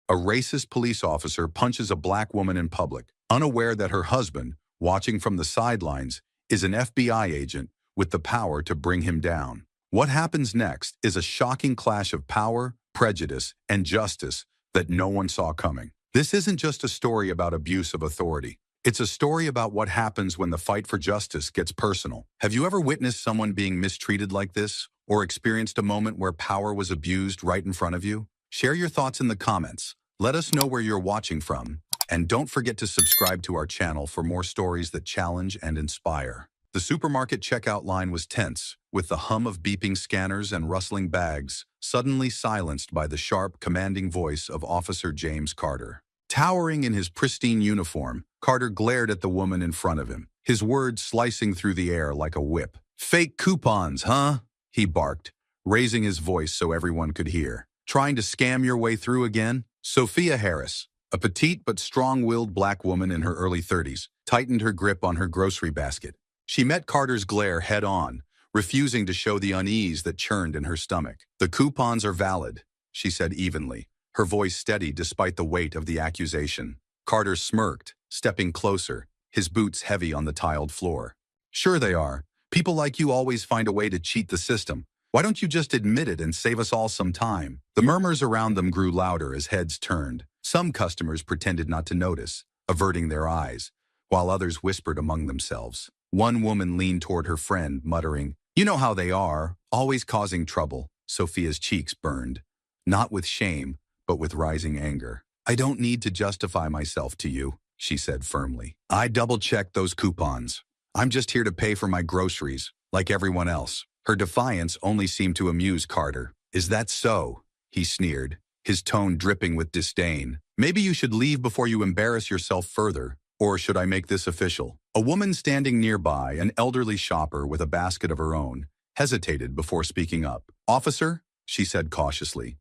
A racist police officer punches a black woman in public, unaware that her husband, watching from the sidelines, is an FBI agent with the power to bring him down. What happens next is a shocking clash of power, prejudice, and justice that no one saw coming. This isn't just a story about abuse of authority. It's a story about what happens when the fight for justice gets personal. Have you ever witnessed someone being mistreated like this, or experienced a moment where power was abused right in front of you? Share your thoughts in the comments. Let us know where you're watching from, and don't forget to subscribe to our channel for more stories that challenge and inspire. The supermarket checkout line was tense, with the hum of beeping scanners and rustling bags suddenly silenced by the sharp, commanding voice of Officer James Carter. Towering in his pristine uniform, Carter glared at the woman in front of him, his words slicing through the air like a whip. "Fake coupons, huh?" he barked, raising his voice so everyone could hear. "Trying to scam your way through again?" Sophia Harris, a petite but strong-willed black woman in her early 30s, tightened her grip on her grocery basket. She met Carter's glare head-on, refusing to show the unease that churned in her stomach. "The coupons are valid," she said evenly, her voice steady despite the weight of the accusation. Carter smirked, stepping closer, his boots heavy on the tiled floor. "Sure they are. People like you always find a way to cheat the system. Why don't you just admit it and save us all some time?" The murmurs around them grew louder as heads turned. Some customers pretended not to notice, averting their eyes, while others whispered among themselves. One woman leaned toward her friend, muttering, "You know how they are, always causing trouble." Sophia's cheeks burned, not with shame, but with rising anger. "I don't need to justify myself to you," she said firmly. "I double-checked those coupons. I'm just here to pay for my groceries, like everyone else." Her defiance only seemed to amuse Carter. "Is that so?" he sneered, his tone dripping with disdain. "Maybe you should leave before you embarrass yourself further. Or should I make this official?" A woman standing nearby, an elderly shopper with a basket of her own, hesitated before speaking up. "Officer," she said cautiously,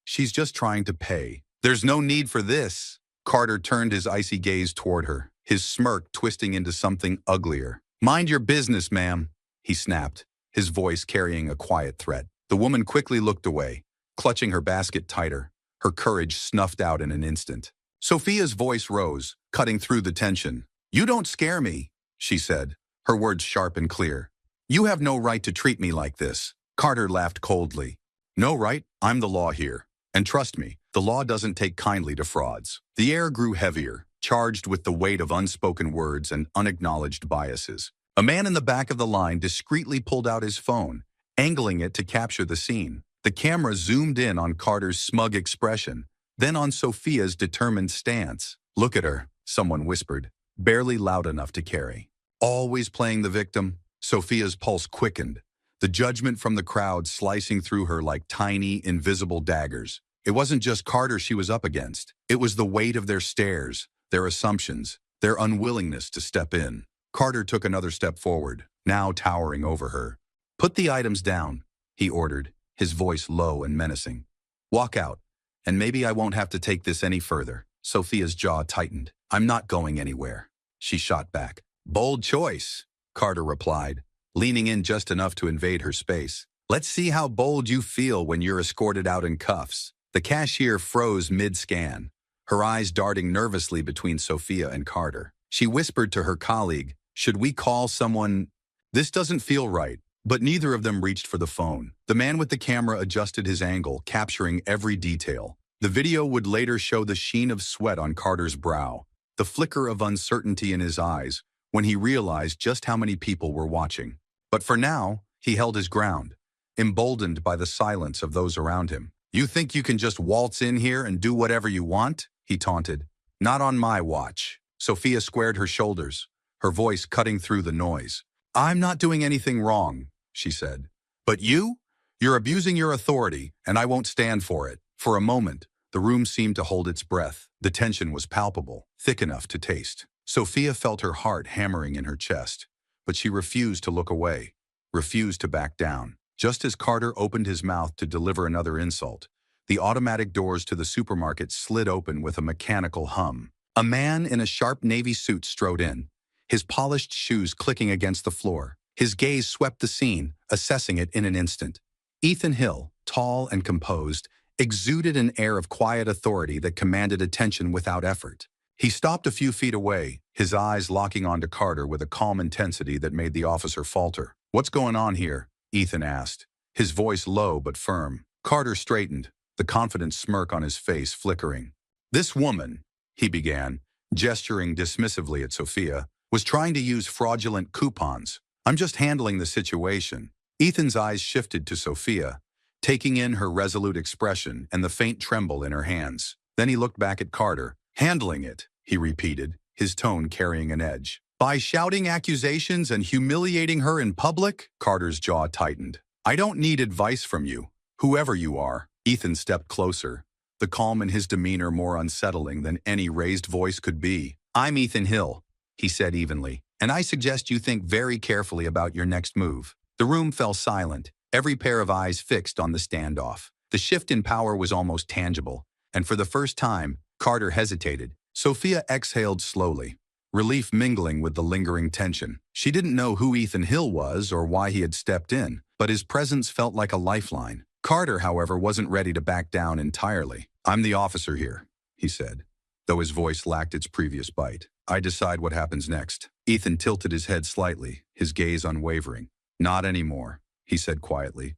"she's just trying to pay." "There's no need for this." Carter turned his icy gaze toward her, his smirk twisting into something uglier. "Mind your business, ma'am," he snapped, his voice carrying a quiet threat. The woman quickly looked away, clutching her basket tighter, her courage snuffed out in an instant. Sophia's voice rose, cutting through the tension. "You don't scare me," she said, her words sharp and clear. "You have no right to treat me like this." Carter laughed coldly. "No right? I'm the law here. And trust me, the law doesn't take kindly to frauds." The air grew heavier, charged with the weight of unspoken words and unacknowledged biases. A man in the back of the line discreetly pulled out his phone, angling it to capture the scene. The camera zoomed in on Carter's smug expression, then on Sophia's determined stance. "Look at her," someone whispered, barely loud enough to carry. "Always playing the victim." Sophia's pulse quickened, the judgment from the crowd slicing through her like tiny, invisible daggers. It wasn't just Carter she was up against. It was the weight of their stares, their assumptions, their unwillingness to step in. Carter took another step forward, now towering over her. "Put the items down," he ordered, his voice low and menacing. "Walk out, and maybe I won't have to take this any further." Sophia's jaw tightened. "I'm not going anywhere," she shot back. "Bold choice," Carter replied, leaning in just enough to invade her space. "Let's see how bold you feel when you're escorted out in cuffs." The cashier froze mid-scan, her eyes darting nervously between Sophia and Carter. She whispered to her colleague, "Should we call someone?" "This doesn't feel right." But neither of them reached for the phone. The man with the camera adjusted his angle, capturing every detail. The video would later show the sheen of sweat on Carter's brow, the flicker of uncertainty in his eyes, when he realized just how many people were watching. But for now, he held his ground, emboldened by the silence of those around him. "You think you can just waltz in here and do whatever you want?" he taunted. "Not on my watch." Sophia squared her shoulders, her voice cutting through the noise. "I'm not doing anything wrong," she said. "But you're abusing your authority, and I won't stand for it." For a moment, the room seemed to hold its breath. The tension was palpable, thick enough to taste. Sophia felt her heart hammering in her chest, but she refused to look away, refused to back down. Just as Carter opened his mouth to deliver another insult, the automatic doors to the supermarket slid open with a mechanical hum. A man in a sharp navy suit strode in, his polished shoes clicking against the floor. His gaze swept the scene, assessing it in an instant. Ethan Hill, tall and composed, exuded an air of quiet authority that commanded attention without effort. He stopped a few feet away, his eyes locking onto Carter with a calm intensity that made the officer falter. "What's going on here?" Ethan asked, his voice low but firm. Carter straightened, the confident smirk on his face flickering. "This woman," he began, gesturing dismissively at Sophia, "was trying to use fraudulent coupons. I'm just handling the situation." Ethan's eyes shifted to Sophia, taking in her resolute expression and the faint tremble in her hands. Then he looked back at Carter. "Handling it," he repeated, his tone carrying an edge. "By shouting accusations and humiliating her in public?" Carter's jaw tightened. "I don't need advice from you, whoever you are." Ethan stepped closer, the calm in his demeanor more unsettling than any raised voice could be. "I'm Ethan Hill," he said evenly, "and I suggest you think very carefully about your next move." The room fell silent, every pair of eyes fixed on the standoff. The shift in power was almost tangible, and for the first time, Carter hesitated. Sophia exhaled slowly, relief mingling with the lingering tension. She didn't know who Ethan Hill was or why he had stepped in, but his presence felt like a lifeline. Carter, however, wasn't ready to back down entirely. "I'm the officer here," he said, though his voice lacked its previous bite. "I decide what happens next." Ethan tilted his head slightly, his gaze unwavering. "Not anymore," he said quietly.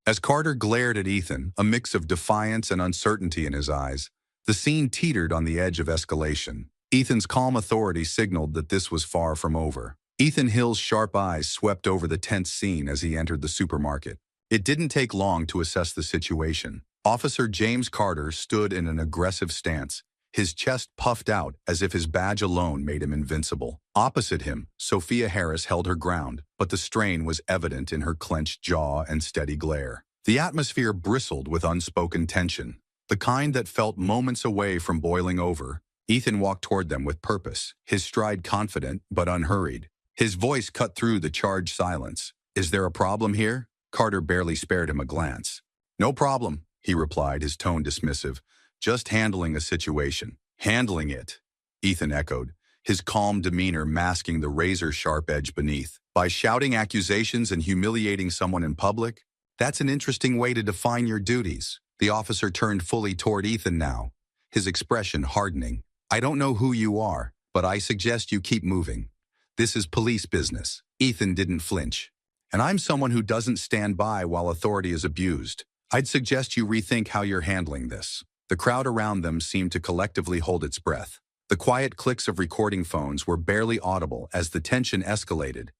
As Carter glared at Ethan, a mix of defiance and uncertainty in his eyes, the scene teetered on the edge of escalation. Ethan's calm authority signaled that this was far from over. Ethan Hill's sharp eyes swept over the tense scene as he entered the supermarket. It didn't take long to assess the situation. Officer James Carter stood in an aggressive stance, his chest puffed out as if his badge alone made him invincible. Opposite him, Sophia Harris held her ground, but the strain was evident in her clenched jaw and steady glare. The atmosphere bristled with unspoken tension, the kind that felt moments away from boiling over. Ethan walked toward them with purpose, his stride confident but unhurried. His voice cut through the charged silence. "Is there a problem here?" Carter barely spared him a glance. "No problem," he replied, his tone dismissive. "Just handling a situation." "Handling it," Ethan echoed, his calm demeanor masking the razor-sharp edge beneath. "By shouting accusations and humiliating someone in public? That's an interesting way to define your duties." The officer turned fully toward Ethan now, his expression hardening. "I don't know who you are, but I suggest you keep moving. This is police business." Ethan didn't flinch. "And I'm someone who doesn't stand by while authority is abused. I'd suggest you rethink how you're handling this." The crowd around them seemed to collectively hold its breath. The quiet clicks of recording phones were barely audible as the tension escalated.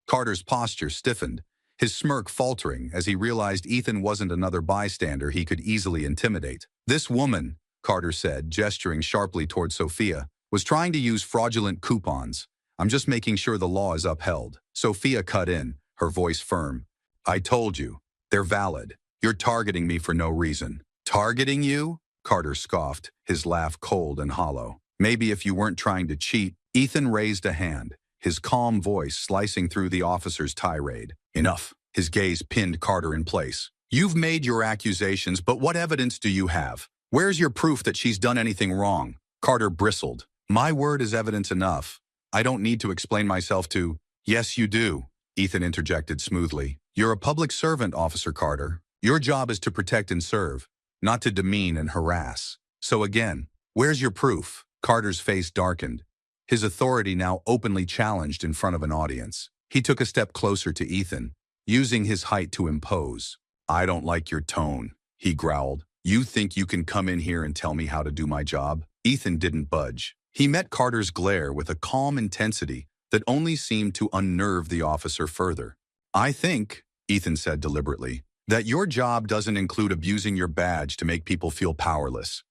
Carter's posture stiffened, his smirk faltering as he realized Ethan wasn't another bystander he could easily intimidate. "This woman," Carter said, gesturing sharply toward Sophia, "was trying to use fraudulent coupons. I'm just making sure the law is upheld." Sophia cut in, her voice firm. "I told you, they're valid. You're targeting me for no reason." "Targeting you?" Carter scoffed, his laugh cold and hollow. "Maybe if you weren't trying to cheat." Ethan raised a hand, his calm voice slicing through the officer's tirade. "Enough." His gaze pinned Carter in place. "You've made your accusations, but what evidence do you have? Where's your proof that she's done anything wrong?" Carter bristled. "My word is evidence enough. I don't need to explain myself to—" "Yes, you do," Ethan interjected smoothly. "You're a public servant, Officer Carter. Your job is to protect and serve, not to demean and harass. So again, where's your proof?" Carter's face darkened, his authority now openly challenged in front of an audience. He took a step closer to Ethan, using his height to impose. "I don't like your tone," he growled. "You think you can come in here and tell me how to do my job?" Ethan didn't budge. He met Carter's glare with a calm intensity that only seemed to unnerve the officer further. "I think," Ethan said deliberately, "that your job doesn't include abusing your badge to make people feel powerless.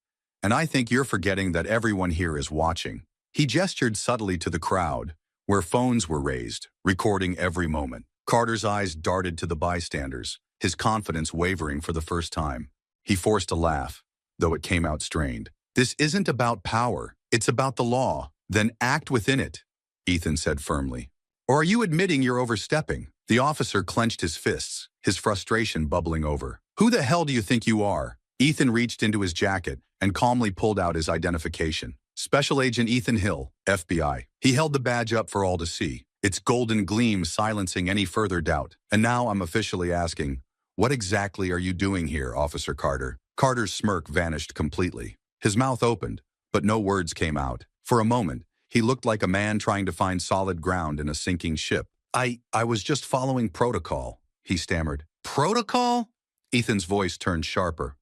And I think you're forgetting that everyone here is watching." He gestured subtly to the crowd, where phones were raised, recording every moment. Carter's eyes darted to the bystanders, his confidence wavering for the first time. He forced a laugh, though it came out strained. "This isn't about power, it's about the law. Then act within it," Ethan said firmly. "Or are you admitting you're overstepping?" The officer clenched his fists, his frustration bubbling over. "Who the hell do you think you are?" Ethan reached into his jacket and calmly pulled out his identification. "Special Agent Ethan Hill, FBI." He held the badge up for all to see, its golden gleam silencing any further doubt. "And now I'm officially asking, what exactly are you doing here, Officer Carter?" Carter's smirk vanished completely. His mouth opened, but no words came out. For a moment, he looked like a man trying to find solid ground in a sinking ship. I was just following protocol, he stammered. Protocol? Ethan's voice turned sharper.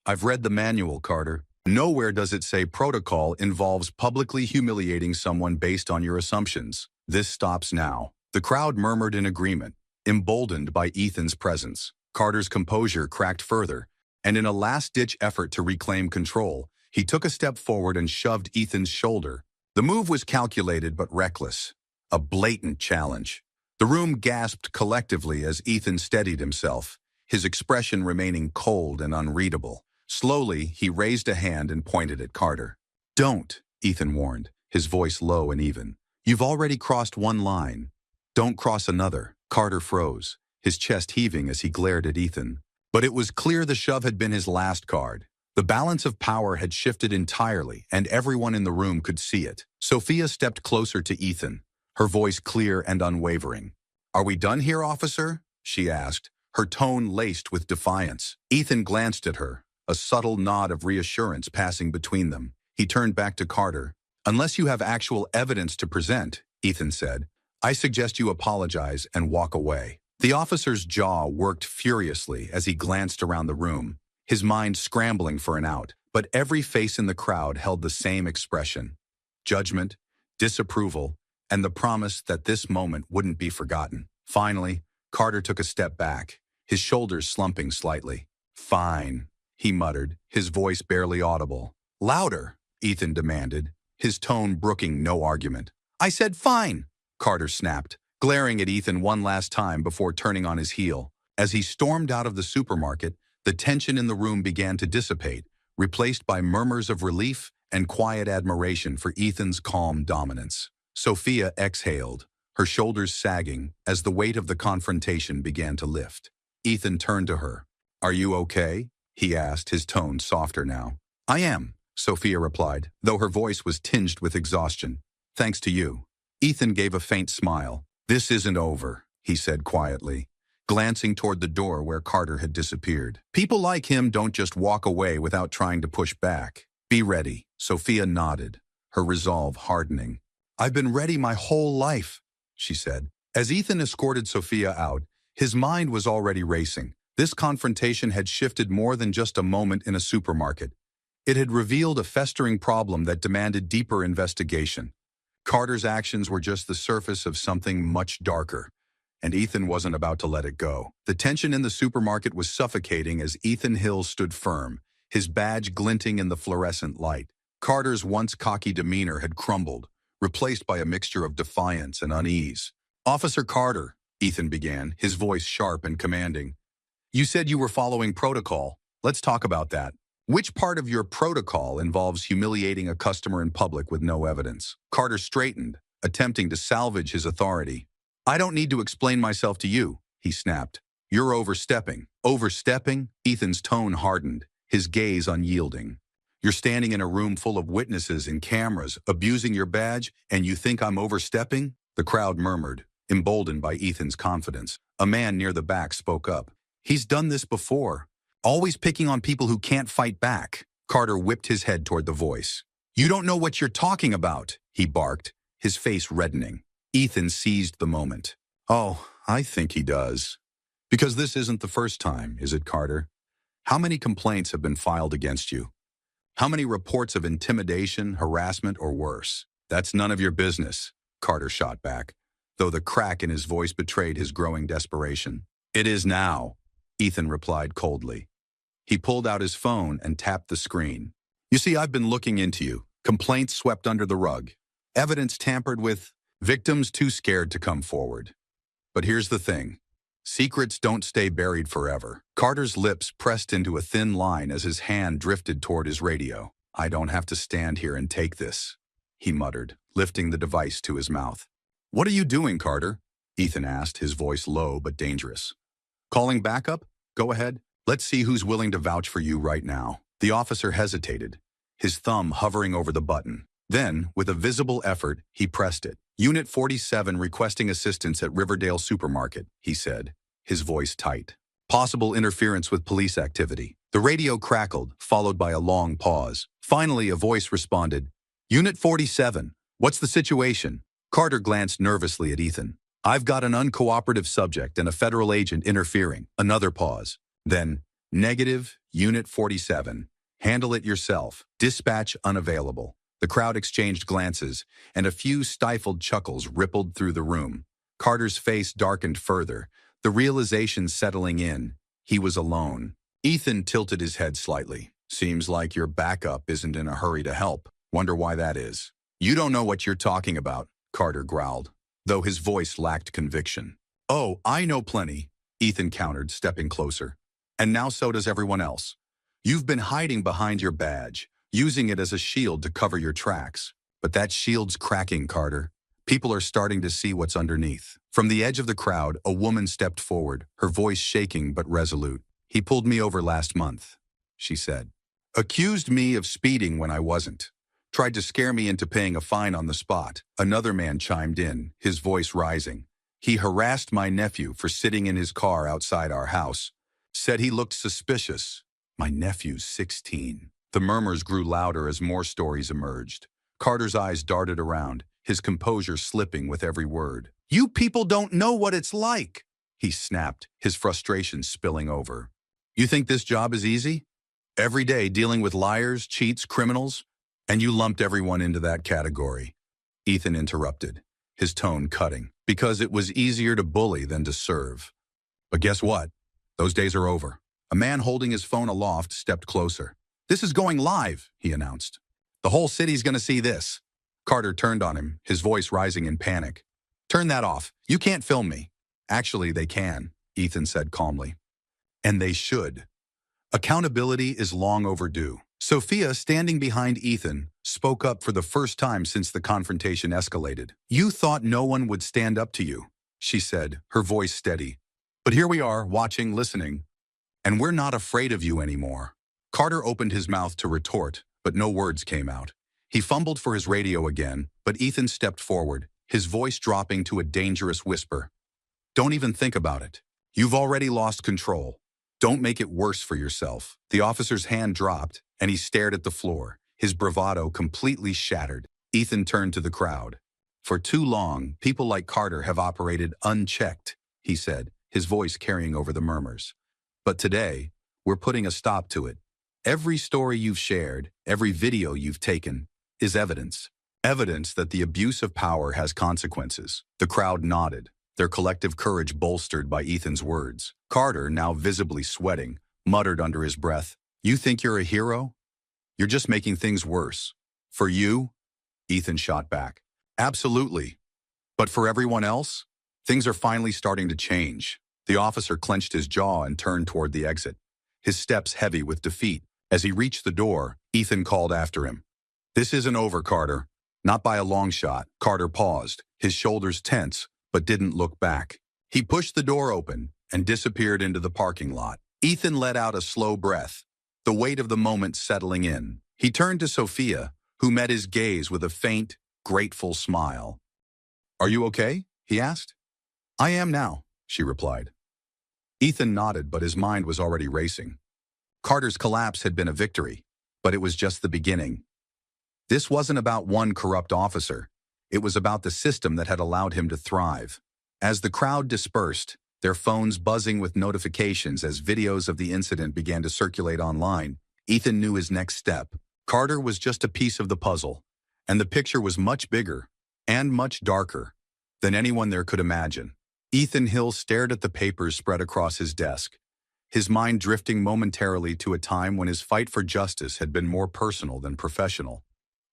I've read the manual, Carter. Nowhere does it say protocol involves publicly humiliating someone based on your assumptions. This stops now. The crowd murmured in agreement, emboldened by Ethan's presence. Carter's composure cracked further, and in a last-ditch effort to reclaim control, he took a step forward and shoved Ethan's shoulder. The move was calculated but reckless, a blatant challenge. The room gasped collectively as Ethan steadied himself, his expression remaining cold and unreadable. Slowly, he raised a hand and pointed at Carter. Don't, Ethan warned, his voice low and even. You've already crossed one line. Don't cross another. Carter froze, his chest heaving as he glared at Ethan. But it was clear the shove had been his last card. The balance of power had shifted entirely, and everyone in the room could see it. Sophia stepped closer to Ethan, her voice clear and unwavering. Are we done here, officer? She asked, her tone laced with defiance. Ethan glanced at her, a subtle nod of reassurance passing between them. He turned back to Carter. Unless you have actual evidence to present, Ethan said, I suggest you apologize and walk away. The officer's jaw worked furiously as he glanced around the room, his mind scrambling for an out, but every face in the crowd held the same expression: judgment, disapproval, and the promise that this moment wouldn't be forgotten. Finally, Carter took a step back, his shoulders slumping slightly. Fine, he muttered, his voice barely audible. Louder, Ethan demanded, his tone brooking no argument. I said fine, Carter snapped, glaring at Ethan one last time before turning on his heel. As he stormed out of the supermarket, the tension in the room began to dissipate, replaced by murmurs of relief and quiet admiration for Ethan's calm dominance. Sophia exhaled, her shoulders sagging as the weight of the confrontation began to lift. Ethan turned to her. Are you okay? He asked, his tone softer now. I am, Sophia replied, though her voice was tinged with exhaustion. Thanks to you. Ethan gave a faint smile. This isn't over, he said quietly, glancing toward the door where Carter had disappeared. People like him don't just walk away without trying to push back. Be ready. Sophia nodded, her resolve hardening. I've been ready my whole life, she said. As Ethan escorted Sophia out, his mind was already racing. This confrontation had shifted more than just a moment in a supermarket. It had revealed a festering problem that demanded deeper investigation. Carter's actions were just the surface of something much darker, and Ethan wasn't about to let it go. The tension in the supermarket was suffocating as Ethan Hill stood firm, his badge glinting in the fluorescent light. Carter's once cocky demeanor had crumbled, replaced by a mixture of defiance and unease. Officer Carter, Ethan began, his voice sharp and commanding. You said you were following protocol. Let's talk about that. Which part of your protocol involves humiliating a customer in public with no evidence? Carter straightened, attempting to salvage his authority. I don't need to explain myself to you, he snapped. You're overstepping. Overstepping? Ethan's tone hardened, his gaze unyielding. You're standing in a room full of witnesses and cameras, abusing your badge, and you think I'm overstepping? The crowd murmured, emboldened by Ethan's confidence. A man near the back spoke up. He's done this before. Always picking on people who can't fight back. Carter whipped his head toward the voice. You don't know what you're talking about, he barked, his face reddening. Ethan seized the moment. Oh, I think he does. Because this isn't the first time, is it, Carter? How many complaints have been filed against you? How many reports of intimidation, harassment, or worse? That's none of your business, Carter shot back, though the crack in his voice betrayed his growing desperation. It is now, Ethan replied coldly. He pulled out his phone and tapped the screen. You see, I've been looking into you. Complaints swept under the rug. Evidence tampered with. Victims too scared to come forward. But here's the thing. Secrets don't stay buried forever. Carter's lips pressed into a thin line as his hand drifted toward his radio. I don't have to stand here and take this, he muttered, lifting the device to his mouth. What are you doing, Carter? Ethan asked, his voice low but dangerous. Calling backup? Go ahead. Let's see who's willing to vouch for you right now. The officer hesitated, his thumb hovering over the button. Then, with a visible effort, he pressed it. Unit 47 requesting assistance at Riverdale Supermarket, he said, his voice tight. Possible interference with police activity. The radio crackled, followed by a long pause. Finally, a voice responded, Unit 47, what's the situation? Carter glanced nervously at Ethan. I've got an uncooperative subject and a federal agent interfering. Another pause. Then, negative, Unit 47. Handle it yourself. Dispatch unavailable. The crowd exchanged glances, and a few stifled chuckles rippled through the room. Carter's face darkened further, the realization settling in. He was alone. Ethan tilted his head slightly. Seems like your backup isn't in a hurry to help. Wonder why that is. You don't know what you're talking about, Carter growled, though his voice lacked conviction. Oh, I know plenty, Ethan countered, stepping closer. And now so does everyone else. You've been hiding behind your badge, using it as a shield to cover your tracks. But that shield's cracking, Carter. People are starting to see what's underneath. From the edge of the crowd, a woman stepped forward, her voice shaking but resolute. He pulled me over last month, she said. Accused me of speeding when I wasn't. Tried to scare me into paying a fine on the spot. Another man chimed in, his voice rising. He harassed my nephew for sitting in his car outside our house. Said he looked suspicious. My nephew's 16. The murmurs grew louder as more stories emerged. Carter's eyes darted around, his composure slipping with every word. You people don't know what it's like, he snapped, his frustration spilling over. You think this job is easy? Every day dealing with liars, cheats, criminals, and you lumped everyone into that category. Ethan interrupted, his tone cutting, because it was easier to bully than to serve. But guess what? Those days are over. A man holding his phone aloft stepped closer. This is going live, he announced. The whole city's gonna see this. Carter turned on him, his voice rising in panic. Turn that off. You can't film me. Actually, they can, Ethan said calmly. And they should. Accountability is long overdue. Sophia, standing behind Ethan, spoke up for the first time since the confrontation escalated. You thought no one would stand up to you, she said, her voice steady. But here we are, watching, listening, and we're not afraid of you anymore. Carter opened his mouth to retort, but no words came out. He fumbled for his radio again, but Ethan stepped forward, his voice dropping to a dangerous whisper. Don't even think about it. You've already lost control. Don't make it worse for yourself. The officer's hand dropped, and he stared at the floor, his bravado completely shattered. Ethan turned to the crowd. For too long, people like Carter have operated unchecked, he said, his voice carrying over the murmurs. But today, we're putting a stop to it. Every story you've shared, every video you've taken, is evidence. Evidence that the abuse of power has consequences. The crowd nodded, their collective courage bolstered by Ethan's words. Carter, now visibly sweating, muttered under his breath, You think you're a hero? You're just making things worse. For you? Ethan shot back. Absolutely. But for everyone else? Things are finally starting to change. The officer clenched his jaw and turned toward the exit, his steps heavy with defeat. As he reached the door, Ethan called after him. This isn't over, Carter. Not by a long shot. Carter paused, his shoulders tense, but didn't look back. He pushed the door open and disappeared into the parking lot. Ethan let out a slow breath, the weight of the moment settling in. He turned to Sophia, who met his gaze with a faint, grateful smile. Are you okay? He asked. I am now, she replied. Ethan nodded, but his mind was already racing. Carter's collapse had been a victory, but it was just the beginning. This wasn't about one corrupt officer. It was about the system that had allowed him to thrive. As the crowd dispersed, their phones buzzing with notifications as videos of the incident began to circulate online, Ethan knew his next step. Carter was just a piece of the puzzle, and the picture was much bigger and much darker than anyone there could imagine. Ethan Hill stared at the papers spread across his desk, his mind drifting momentarily to a time when his fight for justice had been more personal than professional.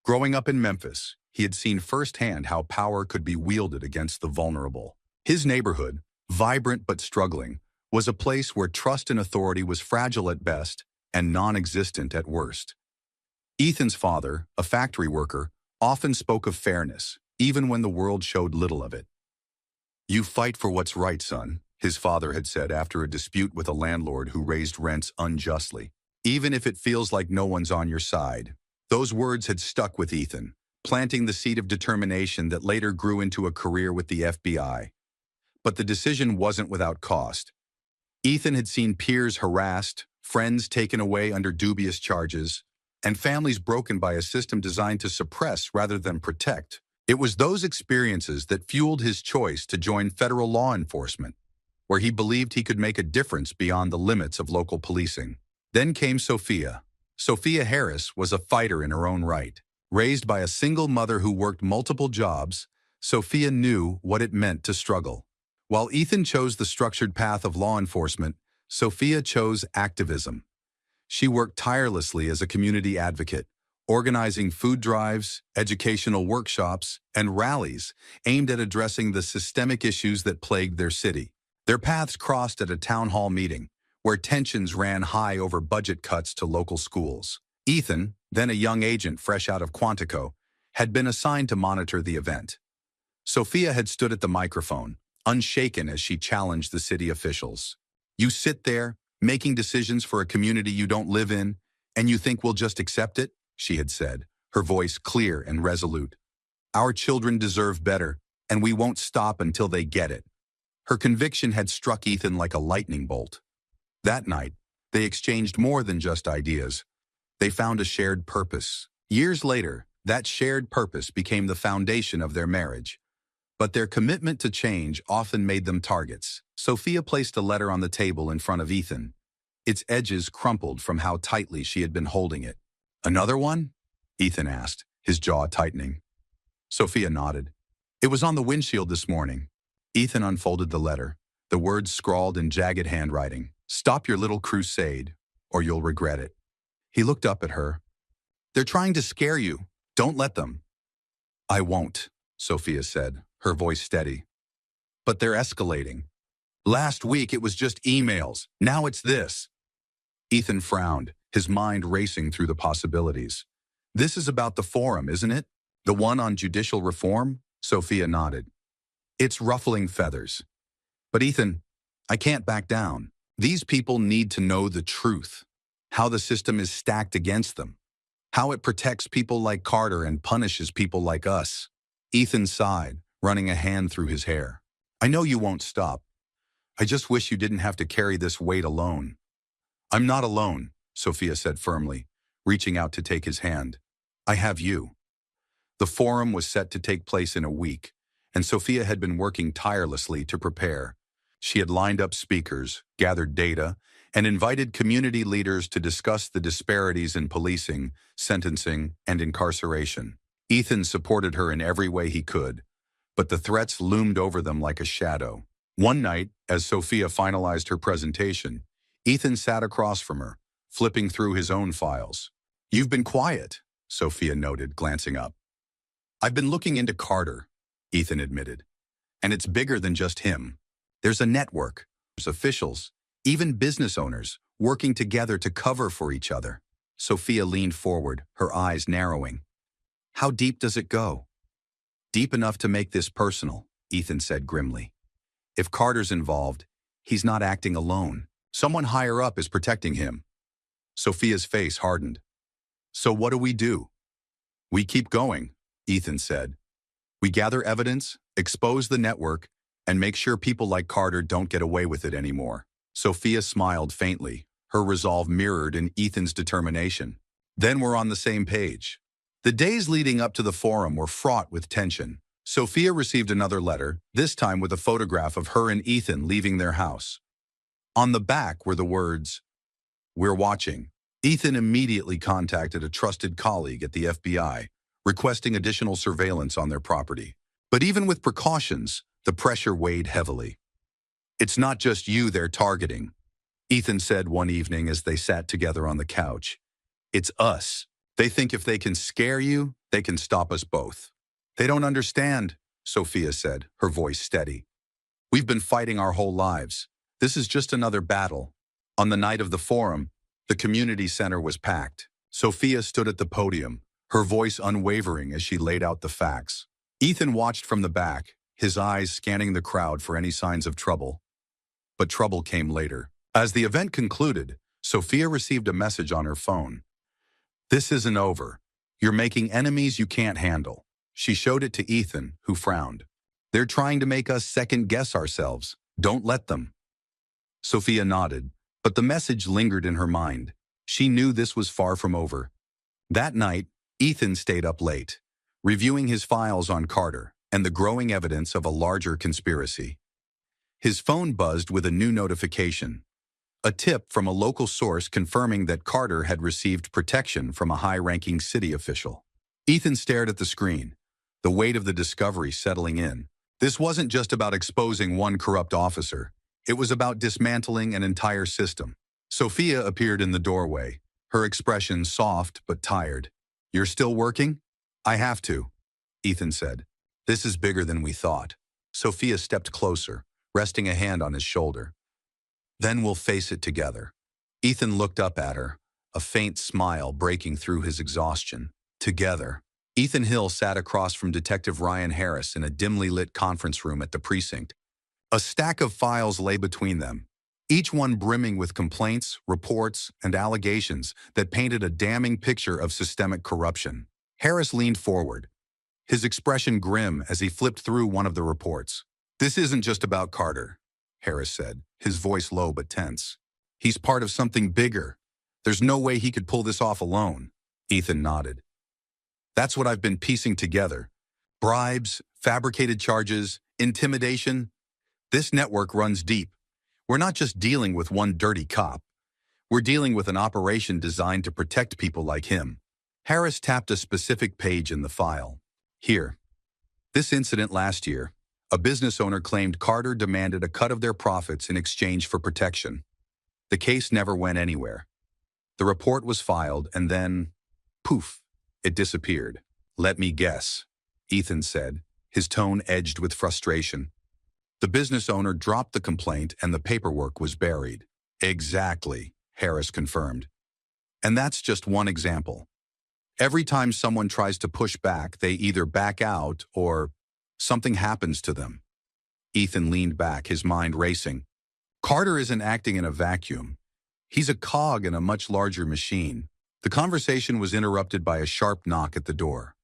Growing up in Memphis, he had seen firsthand how power could be wielded against the vulnerable. His neighborhood, vibrant but struggling, was a place where trust and authority was fragile at best and non-existent at worst. Ethan's father, a factory worker, often spoke of fairness, even when the world showed little of it. You fight for what's right, son, his father had said after a dispute with a landlord who raised rents unjustly. Even if it feels like no one's on your side. Those words had stuck with Ethan, planting the seed of determination that later grew into a career with the FBI. But the decision wasn't without cost. Ethan had seen peers harassed, friends taken away under dubious charges, and families broken by a system designed to suppress rather than protect. It was those experiences that fueled his choice to join federal law enforcement, where he believed he could make a difference beyond the limits of local policing. Then came Sophia. Sophia Harris was a fighter in her own right. Raised by a single mother who worked multiple jobs, Sophia knew what it meant to struggle. While Ethan chose the structured path of law enforcement, Sophia chose activism. She worked tirelessly as a community advocate, organizing food drives, educational workshops, and rallies aimed at addressing the systemic issues that plagued their city. Their paths crossed at a town hall meeting, where tensions ran high over budget cuts to local schools. Ethan, then a young agent fresh out of Quantico, had been assigned to monitor the event. Sophia had stood at the microphone, unshaken as she challenged the city officials. "You sit there, making decisions for a community you don't live in, and you think we'll just accept it?" she had said, her voice clear and resolute. "Our children deserve better, and we won't stop until they get it." Her conviction had struck Ethan like a lightning bolt. That night, they exchanged more than just ideas. They found a shared purpose. Years later, that shared purpose became the foundation of their marriage. But their commitment to change often made them targets. Sophia placed a letter on the table in front of Ethan. Its edges crumpled from how tightly she had been holding it. "Another one?" Ethan asked, his jaw tightening. Sophia nodded. "It was on the windshield this morning." Ethan unfolded the letter, the words scrawled in jagged handwriting. "Stop your little crusade, or you'll regret it." He looked up at her. "They're trying to scare you. Don't let them." "I won't," Sophia said, her voice steady. "But they're escalating. Last week it was just emails. Now it's this." Ethan frowned, his mind racing through the possibilities. "This is about the forum, isn't it? The one on judicial reform?" Sophia nodded. "It's ruffling feathers. But Ethan, I can't back down. These people need to know the truth. How the system is stacked against them. How it protects people like Carter and punishes people like us." Ethan sighed, running a hand through his hair. "I know you won't stop. I just wish you didn't have to carry this weight alone." "I'm not alone," Sophia said firmly, reaching out to take his hand. "I have you." The forum was set to take place in a week, and Sophia had been working tirelessly to prepare. She had lined up speakers, gathered data, and invited community leaders to discuss the disparities in policing, sentencing, and incarceration. Ethan supported her in every way he could, but the threats loomed over them like a shadow. One night, as Sophia finalized her presentation, Ethan sat across from her, flipping through his own files. "You've been quiet," Sophia noted, glancing up. "I've been looking into Carter," Ethan admitted. "And it's bigger than just him. There's a network, there's officials, even business owners, working together to cover for each other." Sophia leaned forward, her eyes narrowing. "How deep does it go?" "Deep enough to make this personal," Ethan said grimly. "If Carter's involved, he's not acting alone. Someone higher up is protecting him." Sophia's face hardened. "So what do we do?" "We keep going," Ethan said. "We gather evidence, expose the network, and make sure people like Carter don't get away with it anymore." Sophia smiled faintly, her resolve mirrored in Ethan's determination. "Then we're on the same page." The days leading up to the forum were fraught with tension. Sophia received another letter, this time with a photograph of her and Ethan leaving their house. On the back were the words, "We're watching." Ethan immediately contacted a trusted colleague at the FBI, requesting additional surveillance on their property. But even with precautions, the pressure weighed heavily. "It's not just you they're targeting," Ethan said one evening as they sat together on the couch. "It's us. They think if they can scare you, they can stop us both." "They don't understand," Sophia said, her voice steady. "We've been fighting our whole lives. This is just another battle." On the night of the forum, the community center was packed. Sophia stood at the podium, her voice unwavering as she laid out the facts. Ethan watched from the back, his eyes scanning the crowd for any signs of trouble. But trouble came later. As the event concluded, Sophia received a message on her phone. "This isn't over. You're making enemies you can't handle." She showed it to Ethan, who frowned. "They're trying to make us second-guess ourselves. Don't let them." Sophia nodded, but the message lingered in her mind. She knew this was far from over. That night, Ethan stayed up late, reviewing his files on Carter and the growing evidence of a larger conspiracy. His phone buzzed with a new notification, a tip from a local source confirming that Carter had received protection from a high-ranking city official. Ethan stared at the screen, the weight of the discovery settling in. This wasn't just about exposing one corrupt officer. It was about dismantling an entire system. Sophia appeared in the doorway, her expression soft but tired. "You're still working?" "I have to," Ethan said. "This is bigger than we thought." Sophia stepped closer, resting a hand on his shoulder. "Then we'll face it together." Ethan looked up at her, a faint smile breaking through his exhaustion. Together. Ethan Hill sat across from Detective Ryan Harris in a dimly lit conference room at the precinct. A stack of files lay between them, each one brimming with complaints, reports, and allegations that painted a damning picture of systemic corruption. Harris leaned forward, his expression grim as he flipped through one of the reports. "This isn't just about Carter," Harris said, his voice low but tense. "He's part of something bigger. There's no way he could pull this off alone." Ethan nodded. "That's what I've been piecing together. Bribes, fabricated charges, intimidation. This network runs deep. We're not just dealing with one dirty cop. We're dealing with an operation designed to protect people like him." Harris tapped a specific page in the file. "Here. This incident last year. A business owner claimed Carter demanded a cut of their profits in exchange for protection. The case never went anywhere. The report was filed and then, poof, it disappeared." "Let me guess," Ethan said, his tone edged with frustration. "The business owner dropped the complaint and the paperwork was buried." "Exactly," Harris confirmed. "And that's just one example. Every time someone tries to push back, they either back out or something happens to them." Ethan leaned back, his mind racing. Carter isn't acting in a vacuum. He's a cog in a much larger machine. The conversation was interrupted by a sharp knock at the door.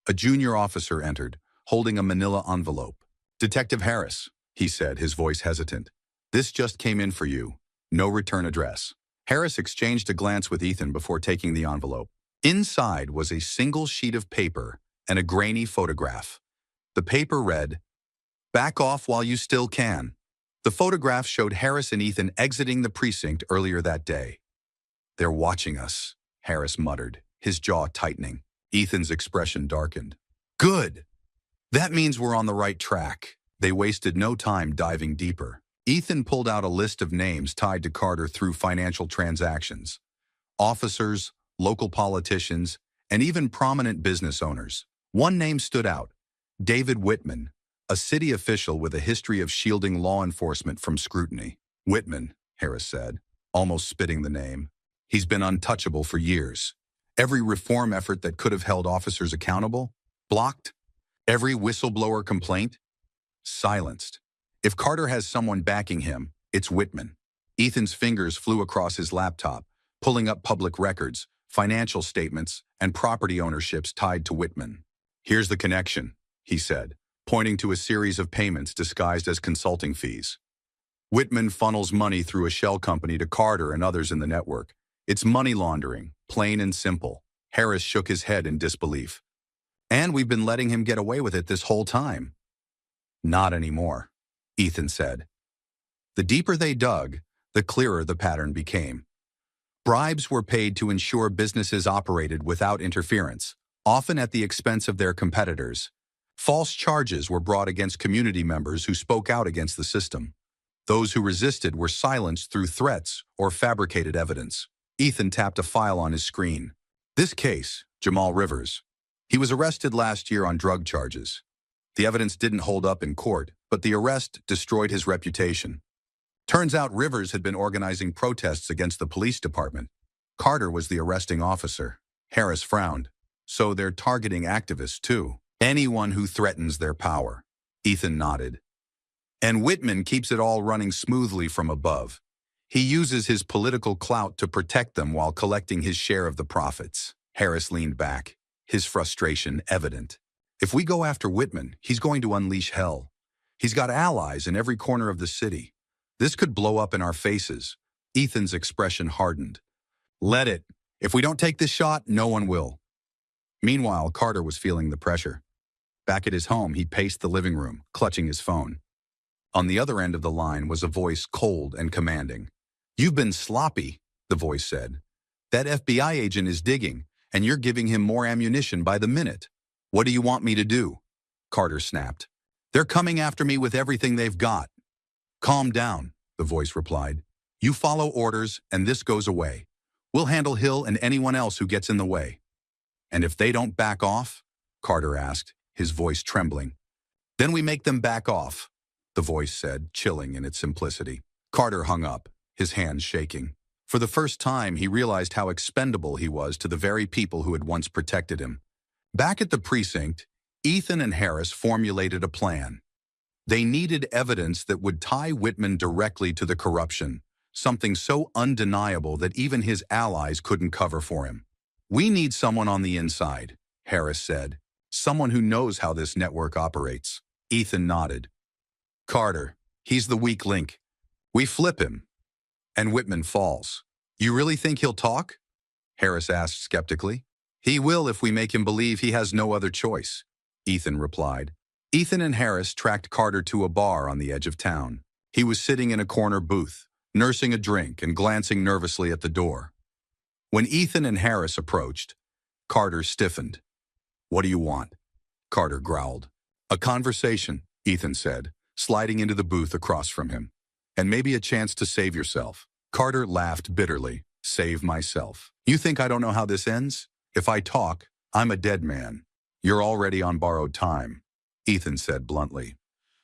A junior officer entered, holding a manila envelope. "Detective Harris," he said, his voice hesitant. "This just came in for you. No return address." Harris exchanged a glance with Ethan before taking the envelope. Inside was a single sheet of paper and a grainy photograph. The paper read, "Back off while you still can." The photograph showed Harris and Ethan exiting the precinct earlier that day. "They're watching us," Harris muttered, his jaw tightening. Ethan's expression darkened. "Good! That means we're on the right track." They wasted no time diving deeper. Ethan pulled out a list of names tied to Carter through financial transactions. Officers, local politicians, and even prominent business owners. One name stood out: David Whitman, a city official with a history of shielding law enforcement from scrutiny. "Whitman," Harris said, almost spitting the name. "He's been untouchable for years. Every reform effort that could have held officers accountable, blocked. Every whistleblower complaint, silenced. If Carter has someone backing him, it's Whitman." Ethan's fingers flew across his laptop, pulling up public records, financial statements, and property ownerships tied to Whitman. "Here's the connection," he said, pointing to a series of payments disguised as consulting fees. "Whitman funnels money through a shell company to Carter and others in the network. It's money laundering, plain and simple." Harris shook his head in disbelief. "And we've been letting him get away with it this whole time." "Not anymore," Ethan said. The deeper they dug, the clearer the pattern became. Bribes were paid to ensure businesses operated without interference, often at the expense of their competitors. False charges were brought against community members who spoke out against the system. Those who resisted were silenced through threats or fabricated evidence. Ethan tapped a file on his screen. This case, Jamal Rivers. He was arrested last year on drug charges. The evidence didn't hold up in court, but the arrest destroyed his reputation. Turns out Rivers had been organizing protests against the police department. Carter was the arresting officer. Harris frowned. "So they're targeting activists too. Anyone who threatens their power." Ethan nodded. "And Whitman keeps it all running smoothly from above. He uses his political clout to protect them while collecting his share of the profits." Harris leaned back, his frustration evident. "If we go after Whitman, he's going to unleash hell. He's got allies in every corner of the city. This could blow up in our faces. Ethan's expression hardened. Let it. If we don't take this shot, no one will. Meanwhile, Carter was feeling the pressure. Back at his home, he paced the living room, clutching his phone. On the other end of the line was a voice cold and commanding. You've been sloppy, the voice said. That FBI agent is digging, and you're giving him more ammunition by the minute. What do you want me to do? Carter snapped. They're coming after me with everything they've got. Calm down, the voice replied. You follow orders, and this goes away. We'll handle Hill and anyone else who gets in the way. And if they don't back off? Carter asked, his voice trembling. Then we make them back off, the voice said, chilling in its simplicity. Carter hung up, his hands shaking. For the first time, he realized how expendable he was to the very people who had once protected him. Back at the precinct, Ethan and Harris formulated a plan. They needed evidence that would tie Whitman directly to the corruption, something so undeniable that even his allies couldn't cover for him. We need someone on the inside, Harris said. Someone who knows how this network operates. Ethan nodded. Carter, he's the weak link. We flip him, and Whitman falls. You really think he'll talk? Harris asked skeptically. He will if we make him believe he has no other choice, Ethan replied. Ethan and Harris tracked Carter to a bar on the edge of town. He was sitting in a corner booth, nursing a drink and glancing nervously at the door. When Ethan and Harris approached, Carter stiffened. What do you want? Carter growled. A conversation, Ethan said, sliding into the booth across from him. And maybe a chance to save yourself. Carter laughed bitterly. Save myself. You think I don't know how this ends? If I talk, I'm a dead man. You're already on borrowed time, Ethan said bluntly.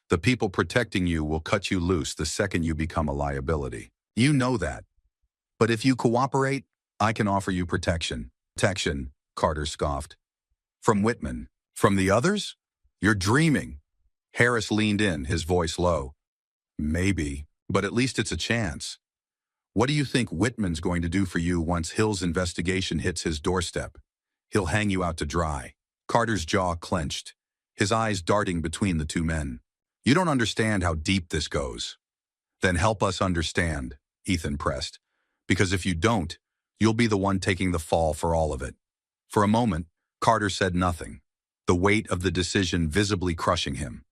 The people protecting you will cut you loose the second you become a liability. You know that. But if you cooperate, I can offer you protection. Protection, Carter scoffed. From Whitman. From the others? You're dreaming. Harris leaned in, his voice low. Maybe, but at least it's a chance. What do you think Whitman's going to do for you once Hill's investigation hits his doorstep? He'll hang you out to dry. Carter's jaw clenched, his eyes darting between the two men. You don't understand how deep this goes. Then help us understand, Ethan pressed. Because if you don't, you'll be the one taking the fall for all of it. For a moment, Carter said nothing, the weight of the decision visibly crushing him.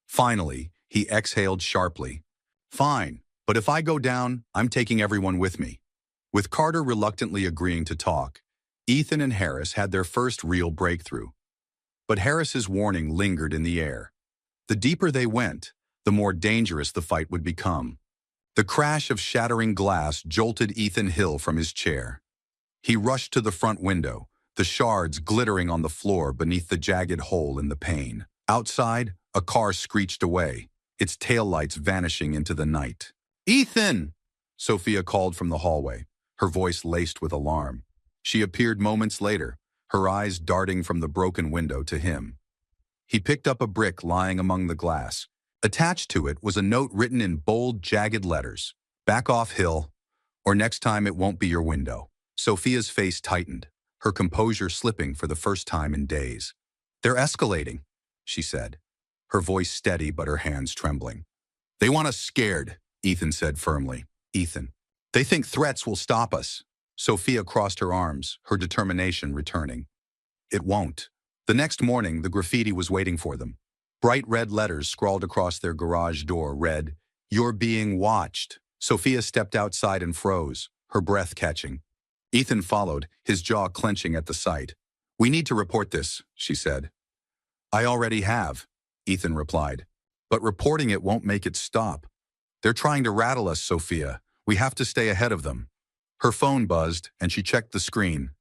Finally, he exhaled sharply. Fine, but if I go down, I'm taking everyone with me. With Carter reluctantly agreeing to talk, Ethan and Harris had their first real breakthrough. But Harris's warning lingered in the air. The deeper they went, the more dangerous the fight would become. The crash of shattering glass jolted Ethan Hill from his chair. He rushed to the front window, the shards glittering on the floor beneath the jagged hole in the pane. Outside, a car screeched away, its taillights vanishing into the night. Ethan! Sophia called from the hallway, her voice laced with alarm. She appeared moments later, her eyes darting from the broken window to him. He picked up a brick lying among the glass. Attached to it was a note written in bold, jagged letters. Back off, Hill, or next time it won't be your window. Sophia's face tightened, her composure slipping for the first time in days. They're escalating, she said, her voice steady but her hands trembling. They want us scared, Ethan said firmly. Ethan. They think threats will stop us. Sophia crossed her arms, her determination returning. It won't. The next morning, the graffiti was waiting for them. Bright red letters scrawled across their garage door read, "You're being watched." Sophia stepped outside and froze, her breath catching. Ethan followed, his jaw clenching at the sight. "We need to report this," she said. "I already have," Ethan replied. "But reporting it won't make it stop. They're trying to rattle us, Sophia. We have to stay ahead of them." Her phone buzzed, and she checked the screen.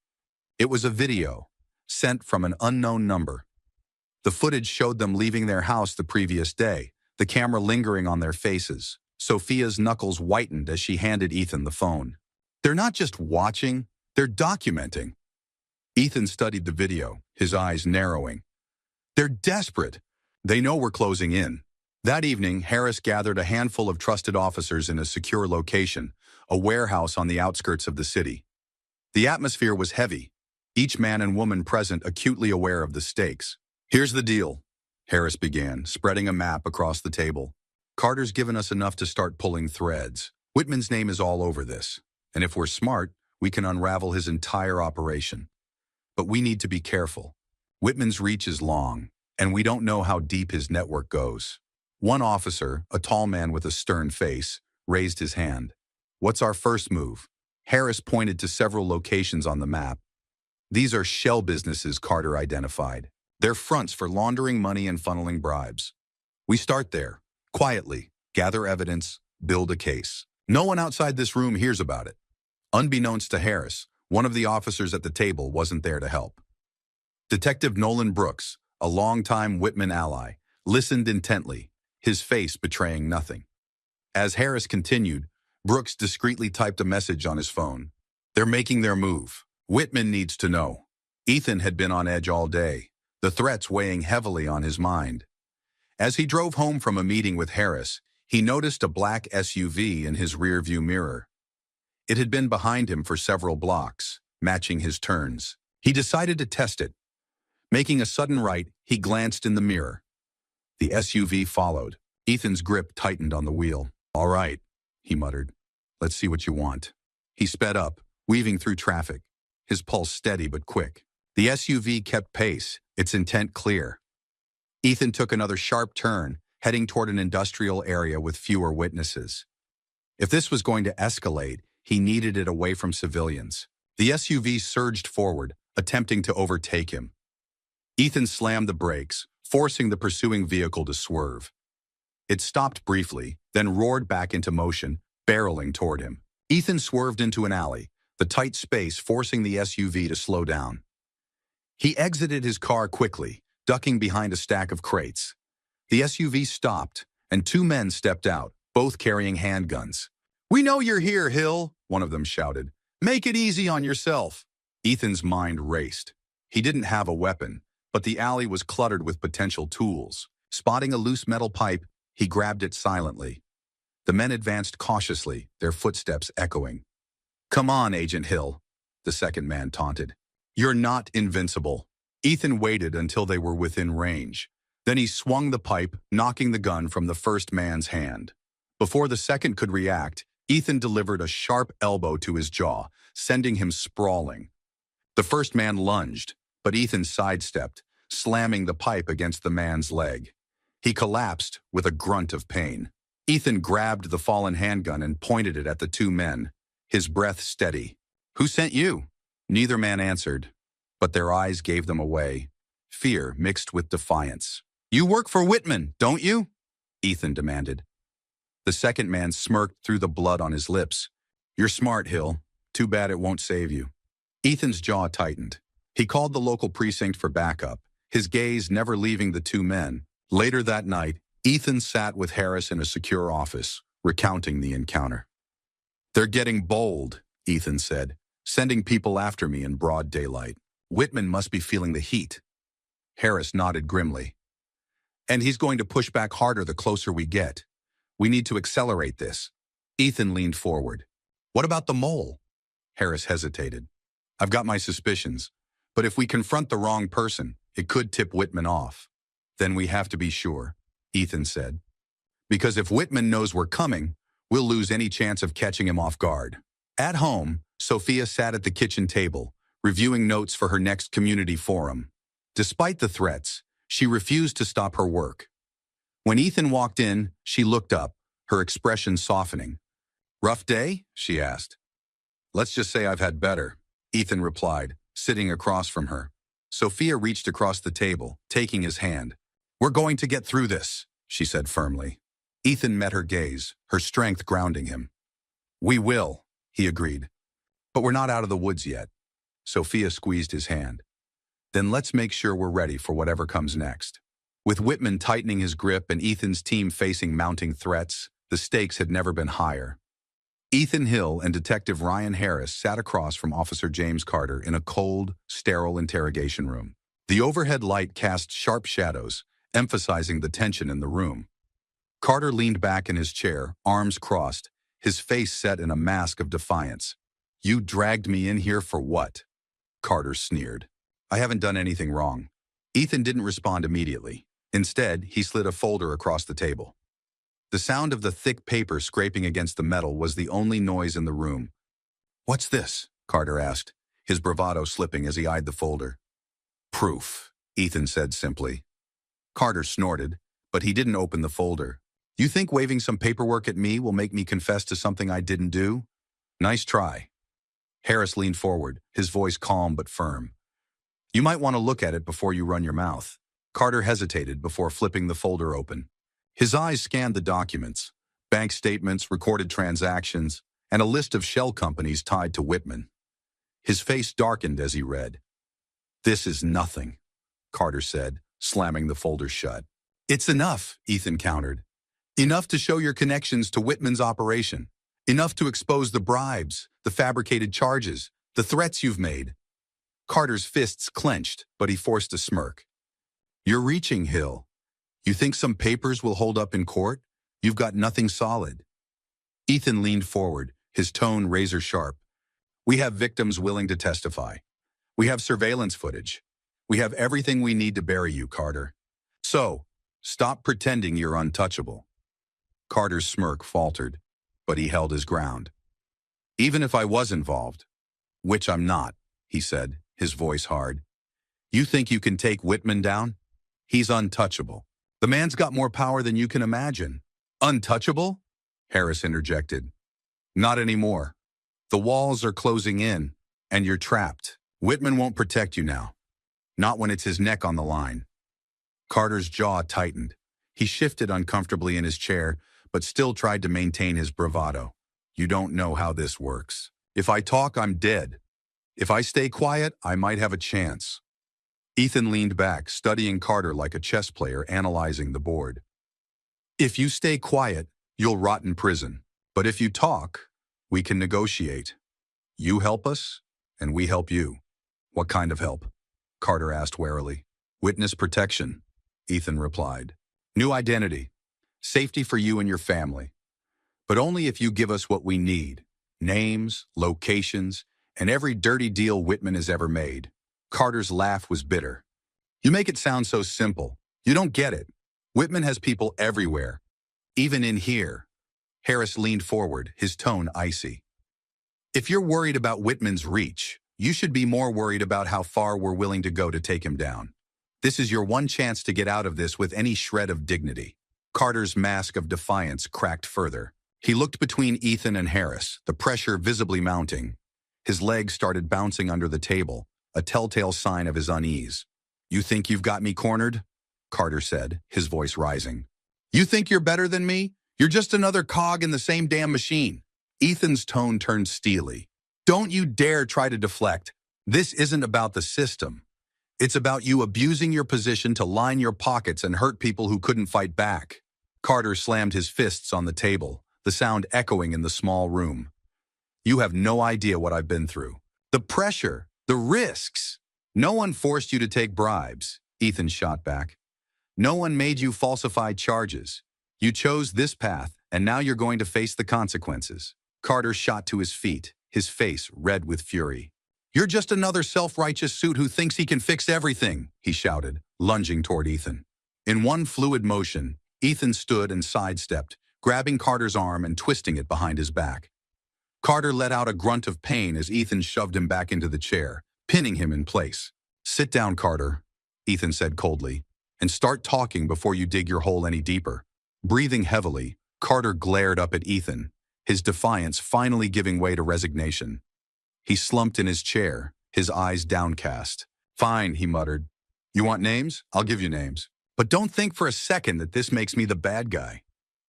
It was a video, sent from an unknown number. The footage showed them leaving their house the previous day, the camera lingering on their faces. Sophia's knuckles whitened as she handed Ethan the phone. "They're not just watching, they're documenting." Ethan studied the video, his eyes narrowing. "They're desperate. They know we're closing in." That evening, Harris gathered a handful of trusted officers in a secure location, a warehouse on the outskirts of the city. The atmosphere was heavy, each man and woman present acutely aware of the stakes. "Here's the deal," Harris began, spreading a map across the table. Carter's given us enough to start pulling threads. Whitman's name is all over this. And if we're smart, we can unravel his entire operation. But we need to be careful. Whitman's reach is long, and we don't know how deep his network goes. One officer, a tall man with a stern face, raised his hand. What's our first move? Harris pointed to several locations on the map. These are shell businesses, Carter identified. They're fronts for laundering money and funneling bribes. We start there, quietly, gather evidence, build a case. No one outside this room hears about it. Unbeknownst to Harris, one of the officers at the table wasn't there to help. Detective Nolan Brooks, a longtime Whitman ally, listened intently, his face betraying nothing. As Harris continued, Brooks discreetly typed a message on his phone. They're making their move. Whitman needs to know. Ethan had been on edge all day, the threats weighing heavily on his mind. As he drove home from a meeting with Harris, he noticed a black SUV in his rearview mirror. It had been behind him for several blocks, matching his turns. He decided to test it. Making a sudden right, he glanced in the mirror. The SUV followed. Ethan's grip tightened on the wheel. All right, he muttered. Let's see what you want. He sped up, weaving through traffic, his pulse steady but quick. The SUV kept pace, its intent clear. Ethan took another sharp turn, heading toward an industrial area with fewer witnesses. If this was going to escalate, he needed it away from civilians. The SUV surged forward, attempting to overtake him. Ethan slammed the brakes, forcing the pursuing vehicle to swerve. It stopped briefly, then roared back into motion, barreling toward him. Ethan swerved into an alley, the tight space forcing the SUV to slow down. He exited his car quickly, ducking behind a stack of crates. The SUV stopped, and two men stepped out, both carrying handguns. "We know you're here, Hill," one of them shouted. "Make it easy on yourself." Ethan's mind raced. He didn't have a weapon, but the alley was cluttered with potential tools. Spotting a loose metal pipe, he grabbed it silently. The men advanced cautiously, their footsteps echoing. "Come on, Agent Hill," the second man taunted. "You're not invincible." Ethan waited until they were within range. Then he swung the pipe, knocking the gun from the first man's hand. Before the second could react, Ethan delivered a sharp elbow to his jaw, sending him sprawling. The first man lunged, but Ethan sidestepped, slamming the pipe against the man's leg. He collapsed with a grunt of pain. Ethan grabbed the fallen handgun and pointed it at the two men, his breath steady. "Who sent you?" Neither man answered, but their eyes gave them away, fear mixed with defiance. "You work for Whitman, don't you?" Ethan demanded. The second man smirked through the blood on his lips. "You're smart, Hill. Too bad it won't save you." Ethan's jaw tightened. He called the local precinct for backup, his gaze never leaving the two men. Later that night, Ethan sat with Harris in a secure office, recounting the encounter. "They're getting bold," Ethan said, "sending people after me in broad daylight. Whitman must be feeling the heat." Harris nodded grimly. "And he's going to push back harder the closer we get. We need to accelerate this." Ethan leaned forward. "What about the mole?" Harris hesitated. "I've got my suspicions, but if we confront the wrong person, it could tip Whitman off." "Then we have to be sure," Ethan said. "Because if Whitman knows we're coming, we'll lose any chance of catching him off guard." At home, Sophia sat at the kitchen table, reviewing notes for her next community forum. Despite the threats, she refused to stop her work. When Ethan walked in, she looked up, her expression softening. "Rough day?" she asked. "Let's just say I've had better," Ethan replied, sitting across from her. Sophia reached across the table, taking his hand. "We're going to get through this," she said firmly. Ethan met her gaze, her strength grounding him. "We will," he agreed. "But we're not out of the woods yet." Sophia squeezed his hand. "Then let's make sure we're ready for whatever comes next." With Whitman tightening his grip and Ethan's team facing mounting threats, the stakes had never been higher. Ethan Hill and Detective Ryan Harris sat across from Officer James Carter in a cold, sterile interrogation room. The overhead light cast sharp shadows, emphasizing the tension in the room. Carter leaned back in his chair, arms crossed, his face set in a mask of defiance. "You dragged me in here for what?" Carter sneered. "I haven't done anything wrong." Ethan didn't respond immediately. Instead, he slid a folder across the table. The sound of the thick paper scraping against the metal was the only noise in the room. "What's this?" Carter asked, his bravado slipping as he eyed the folder. "Proof," Ethan said simply. Carter snorted, but he didn't open the folder. "You think waving some paperwork at me will make me confess to something I didn't do? Nice try." Harris leaned forward, his voice calm but firm. "You might want to look at it before you run your mouth." Carter hesitated before flipping the folder open. His eyes scanned the documents, bank statements, recorded transactions, and a list of shell companies tied to Whitman. His face darkened as he read. "This is nothing," Carter said, slamming the folder shut. "It's enough," Ethan countered. "Enough to show your connections to Whitman's operation. Enough to expose the bribes, the fabricated charges, the threats you've made." Carter's fists clenched, but he forced a smirk. "You're reaching, Hill. You think some papers will hold up in court? You've got nothing solid." Ethan leaned forward, his tone razor-sharp. "We have victims willing to testify. We have surveillance footage. We have everything we need to bury you, Carter. So, stop pretending you're untouchable." Carter's smirk faltered, but he held his ground. "Even if I was involved, which I'm not," he said, his voice hard. "You think you can take Whitman down? He's untouchable. The man's got more power than you can imagine." "Untouchable?" Harris interjected. "Not anymore. The walls are closing in, and you're trapped. Whitman won't protect you now. Not when it's his neck on the line." Carter's jaw tightened. He shifted uncomfortably in his chair, but still tried to maintain his bravado. "You don't know how this works. If I talk, I'm dead. If I stay quiet, I might have a chance." Ethan leaned back, studying Carter like a chess player analyzing the board. "If you stay quiet, you'll rot in prison. But if you talk, we can negotiate. You help us, and we help you." "What kind of help?" Carter asked warily. "Witness protection," Ethan replied. "New identity. Safety for you and your family. But only if you give us what we need. Names, locations, and every dirty deal Whitman has ever made." Carter's laugh was bitter. "You make it sound so simple. You don't get it. Whitman has people everywhere. Even in here." Harris leaned forward, his tone icy. "If you're worried about Whitman's reach, you should be more worried about how far we're willing to go to take him down. This is your one chance to get out of this with any shred of dignity." Carter's mask of defiance cracked further. He looked between Ethan and Harris, the pressure visibly mounting. His legs started bouncing under the table, a telltale sign of his unease. "You think you've got me cornered?" Carter said, his voice rising. "You think you're better than me? You're just another cog in the same damn machine." Ethan's tone turned steely. "Don't you dare try to deflect. This isn't about the system. It's about you abusing your position to line your pockets and hurt people who couldn't fight back." Carter slammed his fists on the table, the sound echoing in the small room. "You have no idea what I've been through. The pressure, the risks. No one forced you to take bribes," Ethan shot back. "No one made you falsify charges. You chose this path, and now you're going to face the consequences." Carter shot to his feet, his face red with fury. "You're just another self-righteous suit who thinks he can fix everything," he shouted, lunging toward Ethan. In one fluid motion, Ethan stood and sidestepped, grabbing Carter's arm and twisting it behind his back. Carter let out a grunt of pain as Ethan shoved him back into the chair, pinning him in place. "Sit down, Carter," Ethan said coldly, "and start talking before you dig your hole any deeper." Breathing heavily, Carter glared up at Ethan, his defiance finally giving way to resignation. He slumped in his chair, his eyes downcast. "Fine," he muttered. "You want names? I'll give you names. But don't think for a second that this makes me the bad guy.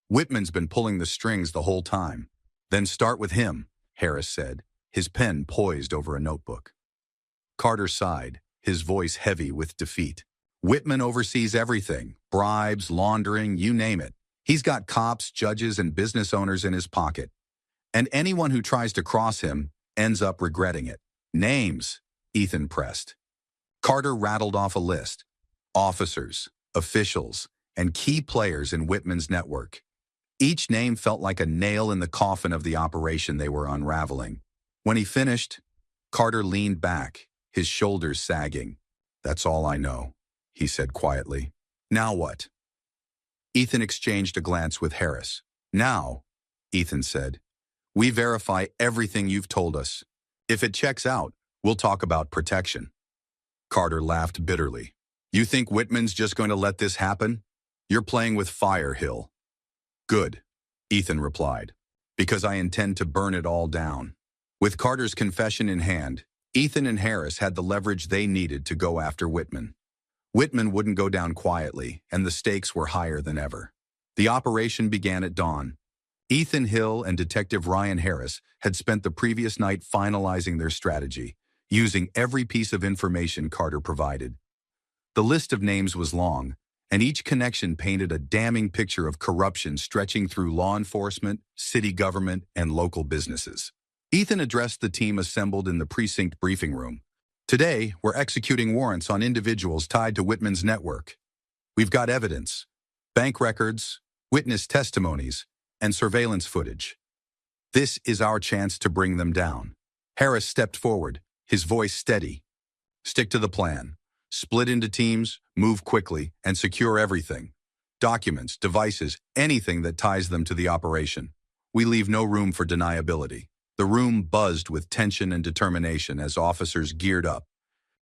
Whitman's been pulling the strings the whole time." "Then start with him," Harris said, his pen poised over a notebook. Carter sighed, his voice heavy with defeat. "Whitman oversees everything, bribes, laundering, you name it. He's got cops, judges, and business owners in his pocket. And anyone who tries to cross him ends up regretting it." "Names," Ethan pressed. Carter rattled off a list. Officers, officials, and key players in Whitman's network. Each name felt like a nail in the coffin of the operation they were unraveling. When he finished, Carter leaned back, his shoulders sagging. "That's all I know," he said quietly. "Now what?" Ethan exchanged a glance with Harris. Now, Ethan said, we verify everything you've told us. If it checks out, we'll talk about protection. Carter laughed bitterly. You think Whitman's just going to let this happen? You're playing with fire, Hill. Good, Ethan replied, because I intend to burn it all down. With Carter's confession in hand, Ethan and Harris had the leverage they needed to go after Whitman. Whitman wouldn't go down quietly, and the stakes were higher than ever. The operation began at dawn. Ethan Hill and Detective Ryan Harris had spent the previous night finalizing their strategy, using every piece of information Carter provided. The list of names was long, and each connection painted a damning picture of corruption stretching through law enforcement, city government, and local businesses. Ethan addressed the team assembled in the precinct briefing room. Today, we're executing warrants on individuals tied to Whitman's network. We've got evidence, bank records, witness testimonies, and surveillance footage. This is our chance to bring them down. Harris stepped forward, his voice steady. Stick to the plan. Split into teams, move quickly, and secure everything. Documents, devices, anything that ties them to the operation. We leave no room for deniability. The room buzzed with tension and determination as officers geared up.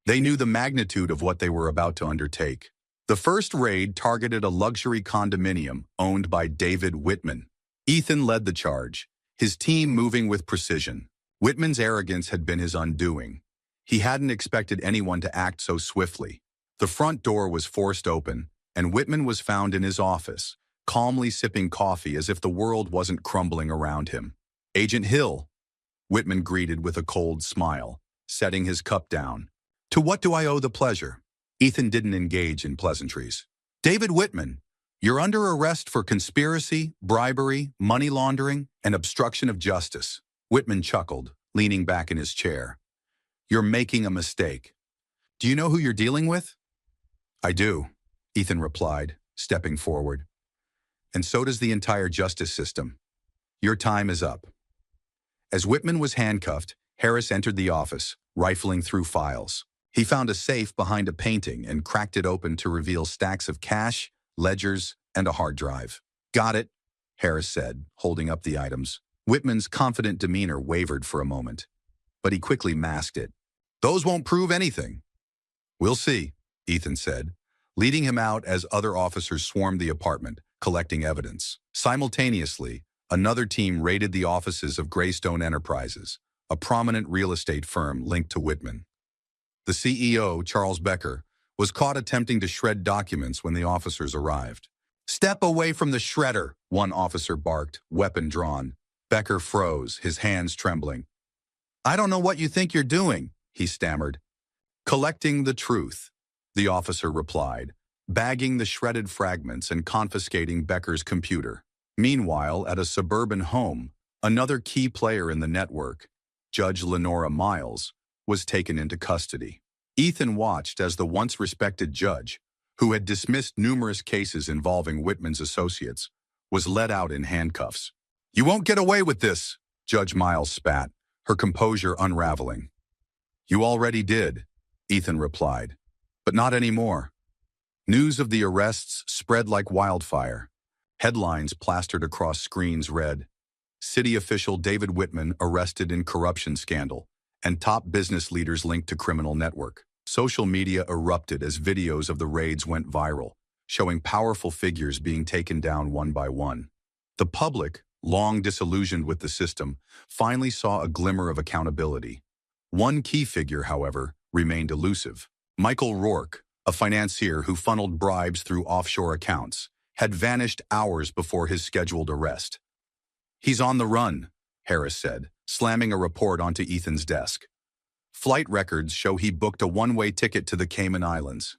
They knew the magnitude of what they were about to undertake. The first raid targeted a luxury condominium owned by David Whitman. Ethan led the charge, his team moving with precision. Whitman's arrogance had been his undoing. He hadn't expected anyone to act so swiftly. The front door was forced open, and Whitman was found in his office, calmly sipping coffee as if the world wasn't crumbling around him. Agent Hill, Whitman greeted with a cold smile, setting his cup down. To what do I owe the pleasure? Ethan didn't engage in pleasantries. David Whitman, you're under arrest for conspiracy, bribery, money laundering, and obstruction of justice. Whitman chuckled, leaning back in his chair. You're making a mistake. Do you know who you're dealing with? I do, Ethan replied, stepping forward. And so does the entire justice system. Your time is up. As Whitman was handcuffed, Harris entered the office, rifling through files. He found a safe behind a painting and cracked it open to reveal stacks of cash, ledgers, and a hard drive. Got it, Harris said, holding up the items. Whitman's confident demeanor wavered for a moment, but he quickly masked it. Those won't prove anything. We'll see, Ethan said, leading him out as other officers swarmed the apartment, collecting evidence. Simultaneously, another team raided the offices of Greystone Enterprises, a prominent real estate firm linked to Whitman. The CEO, Charles Becker, was caught attempting to shred documents when the officers arrived. Step away from the shredder, one officer barked, weapon drawn. Becker froze, his hands trembling. I don't know what you think you're doing, he stammered. Collecting the truth, the officer replied, bagging the shredded fragments and confiscating Becker's computer. Meanwhile, at a suburban home, another key player in the network, Judge Lenora Miles, was taken into custody. Ethan watched as the once respected judge, who had dismissed numerous cases involving Whitman's associates, was led out in handcuffs. You won't get away with this, Judge Miles spat, her composure unraveling. You already did, Ethan replied, but not anymore. News of the arrests spread like wildfire. Headlines plastered across screens read, City official David Whitman arrested in corruption scandal, and top business leaders linked to criminal network. Social media erupted as videos of the raids went viral, showing powerful figures being taken down one by one. The public, long disillusioned with the system, finally saw a glimmer of accountability. One key figure, however, remained elusive. Michael Rourke, a financier who funneled bribes through offshore accounts, had vanished hours before his scheduled arrest. He's on the run, Harris said, slamming a report onto Ethan's desk. Flight records show he booked a one-way ticket to the Cayman Islands.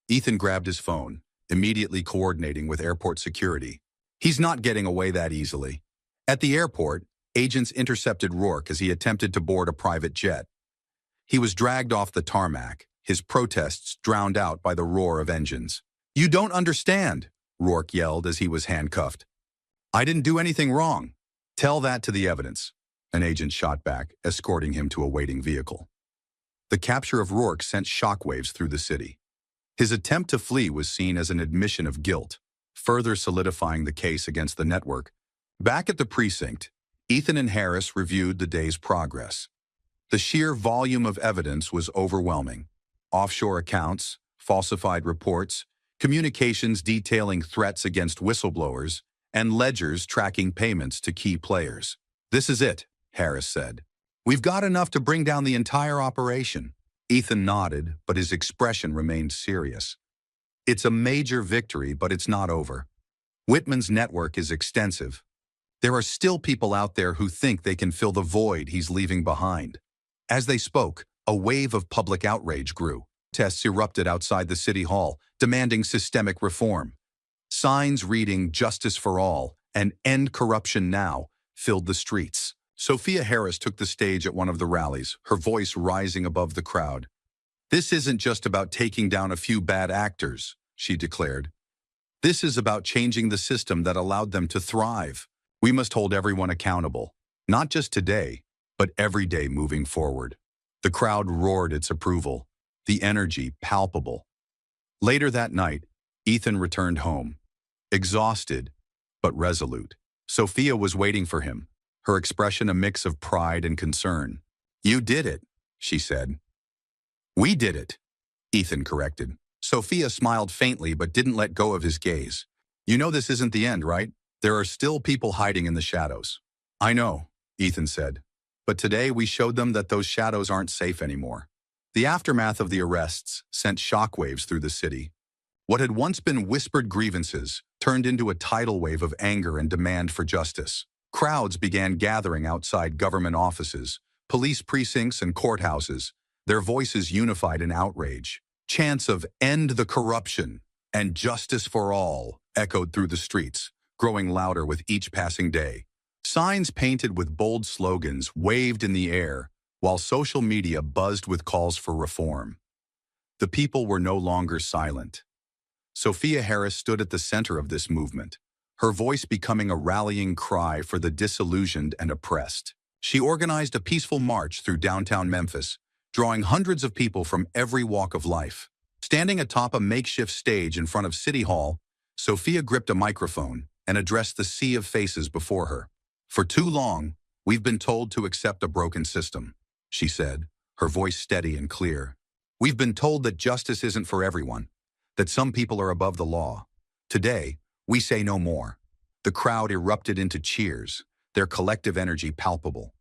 Ethan grabbed his phone, immediately coordinating with airport security. He's not getting away that easily. At the airport, agents intercepted Rourke as he attempted to board a private jet. He was dragged off the tarmac, his protests drowned out by the roar of engines. You don't understand, Rourke yelled as he was handcuffed. I didn't do anything wrong. Tell that to the evidence, an agent shot back, escorting him to a waiting vehicle. The capture of Rourke sent shockwaves through the city. His attempt to flee was seen as an admission of guilt. further solidifying the case against the network. Back at the precinct, Ethan and Harris reviewed the day's progress. The sheer volume of evidence was overwhelming. Offshore accounts, falsified reports, communications detailing threats against whistleblowers, and ledgers tracking payments to key players. "This is it," Harris said. "We've got enough to bring down the entire operation." Ethan nodded, but his expression remained serious. "It's a major victory, but it's not over. Whitman's network is extensive. There are still people out there who think they can fill the void he's leaving behind." As they spoke, a wave of public outrage grew. Protests erupted outside the city hall, demanding systemic reform. Signs reading "Justice for All" and "End Corruption Now" filled the streets. Sophia Harris took the stage at one of the rallies, her voice rising above the crowd. "This isn't just about taking down a few bad actors," she declared. "This is about changing the system that allowed them to thrive. We must hold everyone accountable, not just today, but every day moving forward." The crowd roared its approval, the energy palpable. Later that night, Ethan returned home, exhausted but resolute. Sophia was waiting for him, her expression a mix of pride and concern. "You did it," she said. "We did it," Ethan corrected. Sophia smiled faintly but didn't let go of his gaze. "You know this isn't the end, right? There are still people hiding in the shadows." "I know," Ethan said. "But today we showed them that those shadows aren't safe anymore." The aftermath of the arrests sent shockwaves through the city. What had once been whispered grievances turned into a tidal wave of anger and demand for justice. Crowds began gathering outside government offices, police precincts, and courthouses, their voices unified in outrage. Chants of "End the corruption" and "Justice for all" echoed through the streets, growing louder with each passing day. Signs painted with bold slogans waved in the air, while social media buzzed with calls for reform. The people were no longer silent. Sophia Harris stood at the center of this movement, her voice becoming a rallying cry for the disillusioned and oppressed. She organized a peaceful march through downtown Memphis, drawing hundreds of people from every walk of life. Standing atop a makeshift stage in front of City Hall, Sophia gripped a microphone and addressed the sea of faces before her. "For too long, we've been told to accept a broken system," she said, her voice steady and clear. "We've been told that justice isn't for everyone, that some people are above the law. Today, we say no more." The crowd erupted into cheers, their collective energy palpable.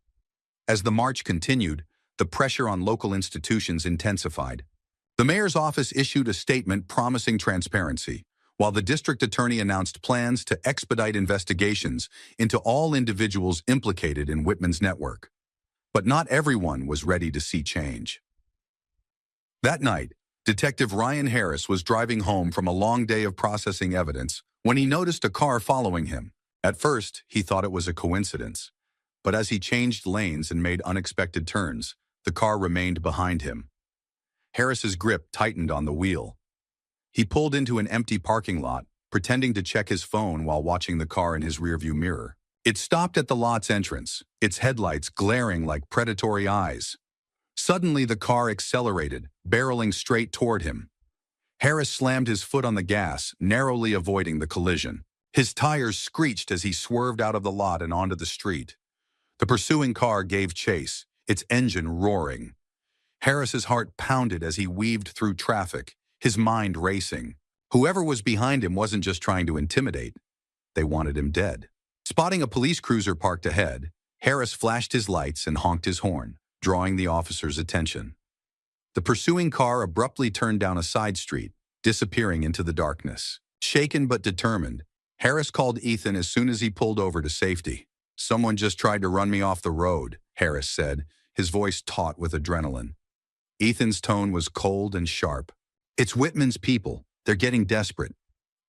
As the march continued, the pressure on local institutions intensified. The mayor's office issued a statement promising transparency, while the district attorney announced plans to expedite investigations into all individuals implicated in Whitman's network. But not everyone was ready to see change. That night, Detective Ryan Harris was driving home from a long day of processing evidence when he noticed a car following him. At first, he thought it was a coincidence, but as he changed lanes and made unexpected turns, the car remained behind him. Harris's grip tightened on the wheel. He pulled into an empty parking lot, pretending to check his phone while watching the car in his rearview mirror. It stopped at the lot's entrance, its headlights glaring like predatory eyes. Suddenly, the car accelerated, barreling straight toward him. Harris slammed his foot on the gas, narrowly avoiding the collision. His tires screeched as he swerved out of the lot and onto the street. The pursuing car gave chase, its engine roaring. Harris's heart pounded as he weaved through traffic, his mind racing. Whoever was behind him wasn't just trying to intimidate. They wanted him dead. Spotting a police cruiser parked ahead, Harris flashed his lights and honked his horn, drawing the officer's attention. The pursuing car abruptly turned down a side street, disappearing into the darkness. Shaken but determined, Harris called Ethan as soon as he pulled over to safety. "Someone just tried to run me off the road," Harris said, his voice taut with adrenaline. Ethan's tone was cold and sharp. "It's Whitman's people. They're getting desperate.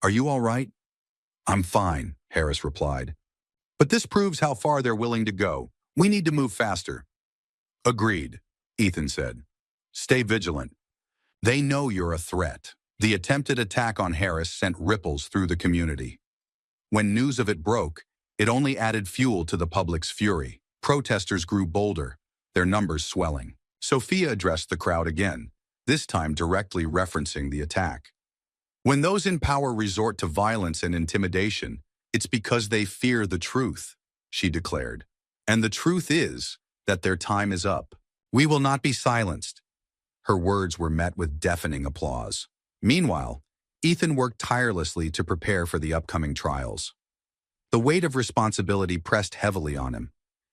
Are you all right?" "I'm fine," Harris replied. "But this proves how far they're willing to go. We need to move faster." "Agreed," Ethan said. "Stay vigilant. They know you're a threat." The attempted attack on Harris sent ripples through the community. When news of it broke, it only added fuel to the public's fury. Protesters grew bolder, their numbers swelling. Sophia addressed the crowd again, this time directly referencing the attack. When those in power resort to violence and intimidation, it's because they fear the truth, she declared. And the truth is that their time is up. We will not be silenced. Her words were met with deafening applause. Meanwhile, Ethan worked tirelessly to prepare for the upcoming trials. The weight of responsibility pressed heavily on him.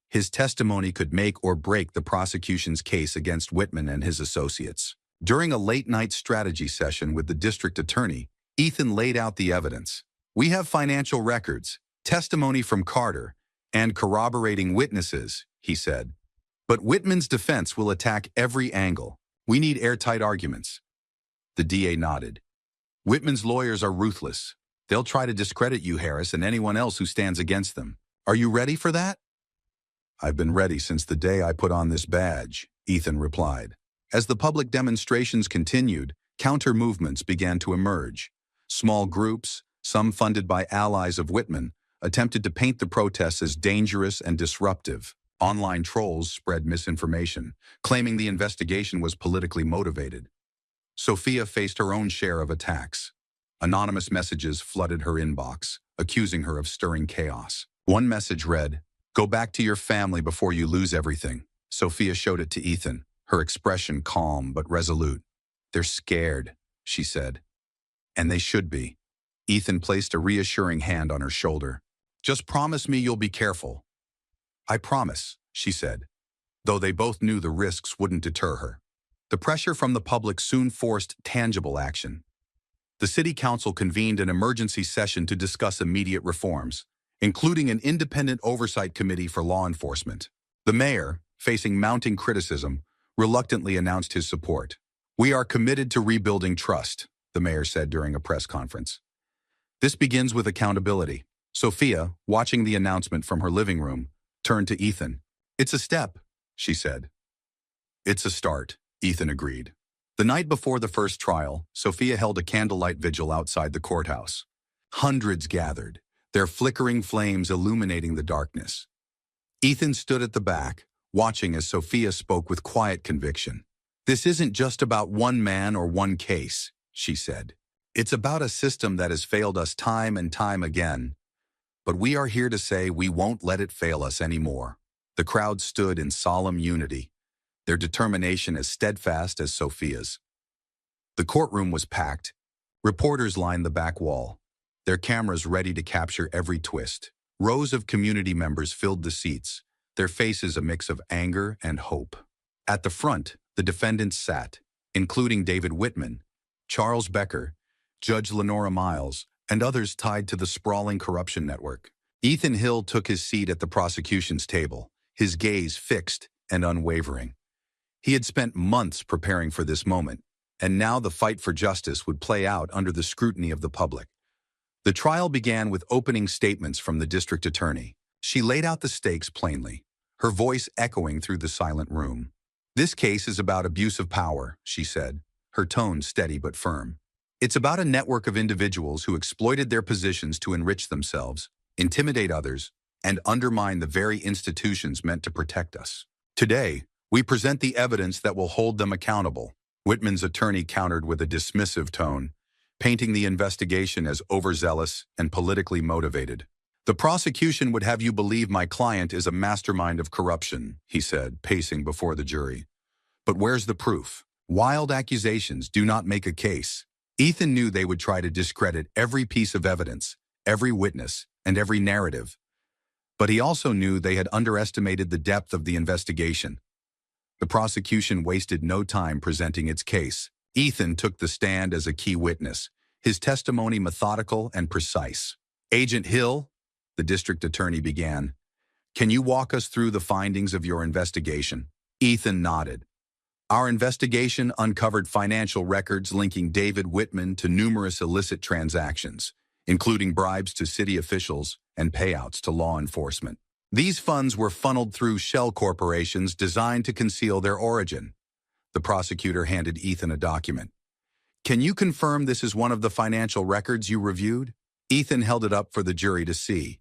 His testimony could make or break the prosecution's case against Whitman and his associates. During a late-night strategy session with the district attorney, Ethan laid out the evidence. We have financial records, testimony from Carter, and corroborating witnesses, he said. But Whitman's defense will attack every angle. We need airtight arguments. The DA nodded. Whitman's lawyers are ruthless. They'll try to discredit you, Harris, and anyone else who stands against them. Are you ready for that? I've been ready since the day I put on this badge, Ethan replied. As the public demonstrations continued, counter-movements began to emerge. Small groups, some funded by allies of Whitman, attempted to paint the protests as dangerous and disruptive. Online trolls spread misinformation, claiming the investigation was politically motivated. Sophia faced her own share of attacks. Anonymous messages flooded her inbox, accusing her of stirring chaos. One message read, "Go back to your family before you lose everything." Sophia showed it to Ethan, her expression calm but resolute. "They're scared," she said. "And they should be." Ethan placed a reassuring hand on her shoulder. "Just promise me you'll be careful." "I promise," she said, though they both knew the risks wouldn't deter her. The pressure from the public soon forced tangible action. The city council convened an emergency session to discuss immediate reforms, including an independent oversight committee for law enforcement. The mayor, facing mounting criticism, reluctantly announced his support. "We are committed to rebuilding trust," the mayor said during a press conference. "This begins with accountability." Sophia, watching the announcement from her living room, turned to Ethan. "It's a step," she said. "It's a start," Ethan agreed. The night before the first trial, Sophia held a candlelight vigil outside the courthouse. Hundreds gathered, their flickering flames illuminating the darkness. Ethan stood at the back, watching as Sophia spoke with quiet conviction. "This isn't just about one man or one case," she said. "It's about a system that has failed us time and time again. But we are here to say we won't let it fail us anymore." The crowd stood in solemn unity, their determination as steadfast as Sophia's. The courtroom was packed. Reporters lined the back wall, their cameras ready to capture every twist. Rows of community members filled the seats, their faces a mix of anger and hope. At the front, the defendants sat, including David Whitman, Charles Becker, Judge Lenora Miles, and others tied to the sprawling corruption network. Ethan Hill took his seat at the prosecution's table, his gaze fixed and unwavering. He had spent months preparing for this moment, and now the fight for justice would play out under the scrutiny of the public. The trial began with opening statements from the district attorney. She laid out the stakes plainly, her voice echoing through the silent room. "This case is about abuse of power," she said, her tone steady but firm. "It's about a network of individuals who exploited their positions to enrich themselves, intimidate others, and undermine the very institutions meant to protect us. Today, we present the evidence that will hold them accountable." Whitman's attorney countered with a dismissive tone, painting the investigation as overzealous and politically motivated. "The prosecution would have you believe my client is a mastermind of corruption," he said, pacing before the jury. "But where's the proof? Wild accusations do not make a case." Ethan knew they would try to discredit every piece of evidence, every witness, and every narrative. But he also knew they had underestimated the depth of the investigation. The prosecution wasted no time presenting its case. Ethan took the stand as a key witness, his testimony methodical and precise. "Agent Hill," the district attorney began, "can you walk us through the findings of your investigation?" Ethan nodded. "Our investigation uncovered financial records linking David Whitman to numerous illicit transactions, including bribes to city officials and payouts to law enforcement. These funds were funneled through shell corporations designed to conceal their origin." The prosecutor handed Ethan a document. "Can you confirm this is one of the financial records you reviewed?" Ethan held it up for the jury to see.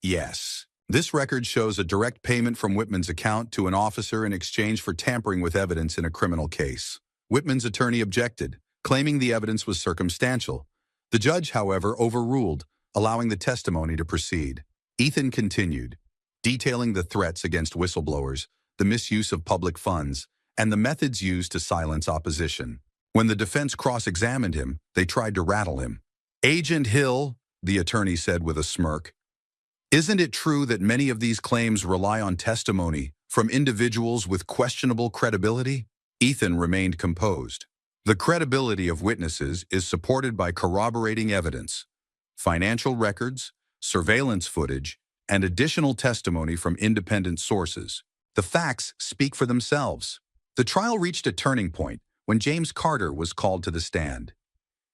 "Yes. This record shows a direct payment from Whitman's account to an officer in exchange for tampering with evidence in a criminal case." Whitman's attorney objected, claiming the evidence was circumstantial. The judge, however, overruled, allowing the testimony to proceed. Ethan continued, detailing the threats against whistleblowers, the misuse of public funds, and the methods used to silence opposition. When the defense cross-examined him, they tried to rattle him. "Agent Hill," the attorney said with a smirk, "isn't it true that many of these claims rely on testimony from individuals with questionable credibility?" Ethan remained composed. "The credibility of witnesses is supported by corroborating evidence, financial records, surveillance footage, and additional testimony from independent sources. The facts speak for themselves." The trial reached a turning point when James Carter was called to the stand.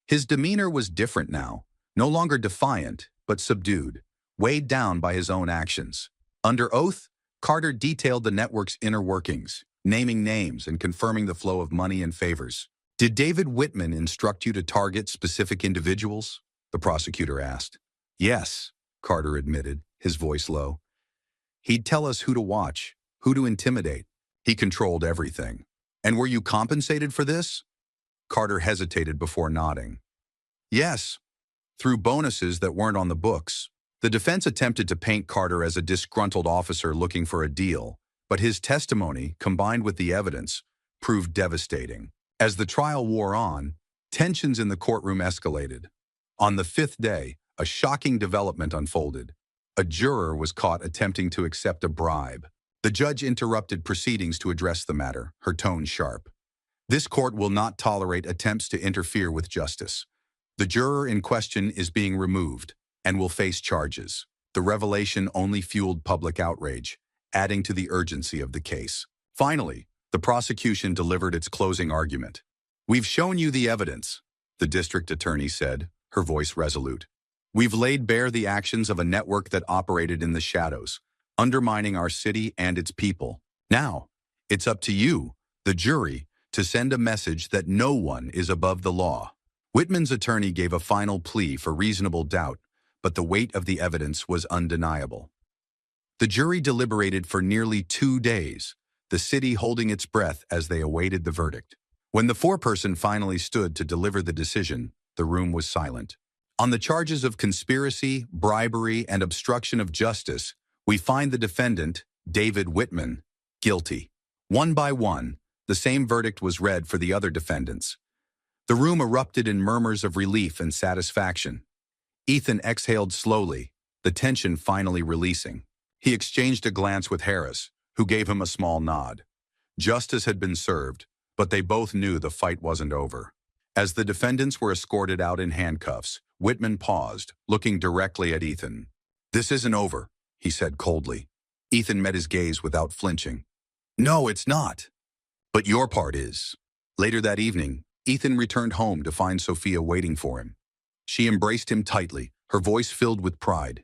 His demeanor was different now, no longer defiant, but subdued, weighed down by his own actions. Under oath, Carter detailed the network's inner workings, naming names and confirming the flow of money and favors. "Did David Whitman instruct you to target specific individuals?" the prosecutor asked. "Yes," Carter admitted, his voice low. "He'd tell us who to watch, who to intimidate. He controlled everything." "And were you compensated for this?" Carter hesitated before nodding. "Yes, through bonuses that weren't on the books." The defense attempted to paint Carter as a disgruntled officer looking for a deal, but his testimony, combined with the evidence, proved devastating. As the trial wore on, tensions in the courtroom escalated. On the fifth day, a shocking development unfolded. A juror was caught attempting to accept a bribe. The judge interrupted proceedings to address the matter, her tone sharp. "This court will not tolerate attempts to interfere with justice. The juror in question is being removed and will face charges." The revelation only fueled public outrage, adding to the urgency of the case. Finally, the prosecution delivered its closing argument. "We've shown you the evidence," the district attorney said, her voice resolute. "We've laid bare the actions of a network that operated in the shadows, undermining our city and its people. Now, it's up to you, the jury, to send a message that no one is above the law." Whitman's attorney gave a final plea for reasonable doubt, but the weight of the evidence was undeniable. The jury deliberated for nearly 2 days, the city holding its breath as they awaited the verdict. When the foreperson finally stood to deliver the decision, the room was silent. "On the charges of conspiracy, bribery, and obstruction of justice, we find the defendant, David Whitman, guilty." One by one, the same verdict was read for the other defendants. The room erupted in murmurs of relief and satisfaction. Ethan exhaled slowly, the tension finally releasing. He exchanged a glance with Harris, who gave him a small nod. Justice had been served, but they both knew the fight wasn't over. As the defendants were escorted out in handcuffs, Whitman paused, looking directly at Ethan. "This isn't over," he said coldly. Ethan met his gaze without flinching. "No, it's not. But your part is." Later that evening, Ethan returned home to find Sophia waiting for him. She embraced him tightly, her voice filled with pride.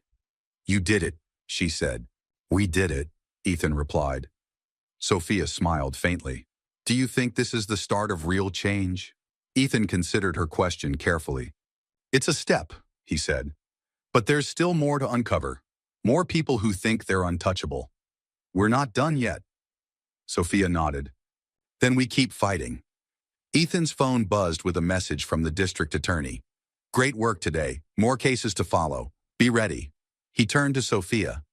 "You did it," she said. "We did it," Ethan replied. Sophia smiled faintly. "Do you think this is the start of real change?" Ethan considered her question carefully. "It's a step," he said. "But there's still more to uncover. More people who think they're untouchable. We're not done yet." Sophia nodded. "Then we keep fighting." Ethan's phone buzzed with a message from the district attorney. "Great work today. More cases to follow. Be ready." He turned to Sophia.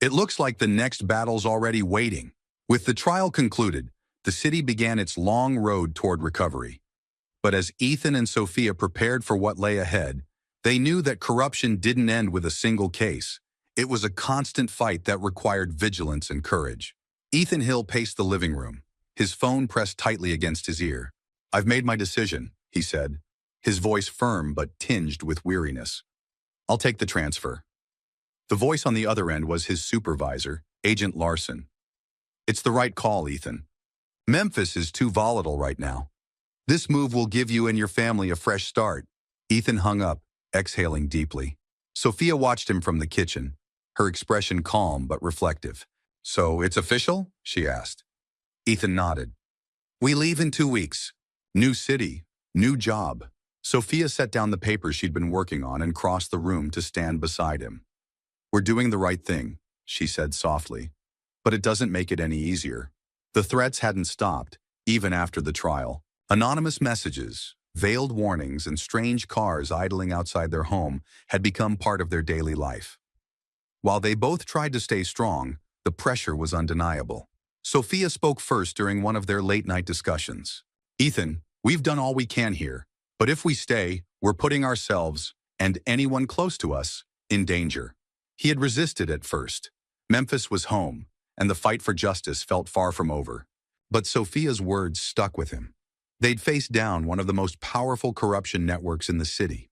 "It looks like the next battle's already waiting." With the trial concluded, the city began its long road toward recovery. But as Ethan and Sophia prepared for what lay ahead, they knew that corruption didn't end with a single case. It was a constant fight that required vigilance and courage. Ethan Hill paced the living room, his phone pressed tightly against his ear. "I've made my decision," he said, his voice firm but tinged with weariness. "I'll take the transfer." The voice on the other end was his supervisor, Agent Larson. "It's the right call, Ethan. Memphis is too volatile right now. This move will give you and your family a fresh start." Ethan hung up, exhaling deeply. Sophia watched him from the kitchen, her expression calm but reflective. "So it's official?" she asked. Ethan nodded. "We leave in 2 weeks. New city, new job." Sophia set down the papers she'd been working on and crossed the room to stand beside him. "We're doing the right thing," she said softly, "but it doesn't make it any easier." The threats hadn't stopped, even after the trial. Anonymous messages, Veiled warnings and strange cars idling outside their home had become part of their daily life. While they both tried to stay strong, the pressure was undeniable. Sophia spoke first during one of their late-night discussions. "Ethan, we've done all we can here, but if we stay, we're putting ourselves, and anyone close to us, in danger." He had resisted at first. Memphis was home, and the fight for justice felt far from over. But Sophia's words stuck with him. They'd faced down one of the most powerful corruption networks in the city.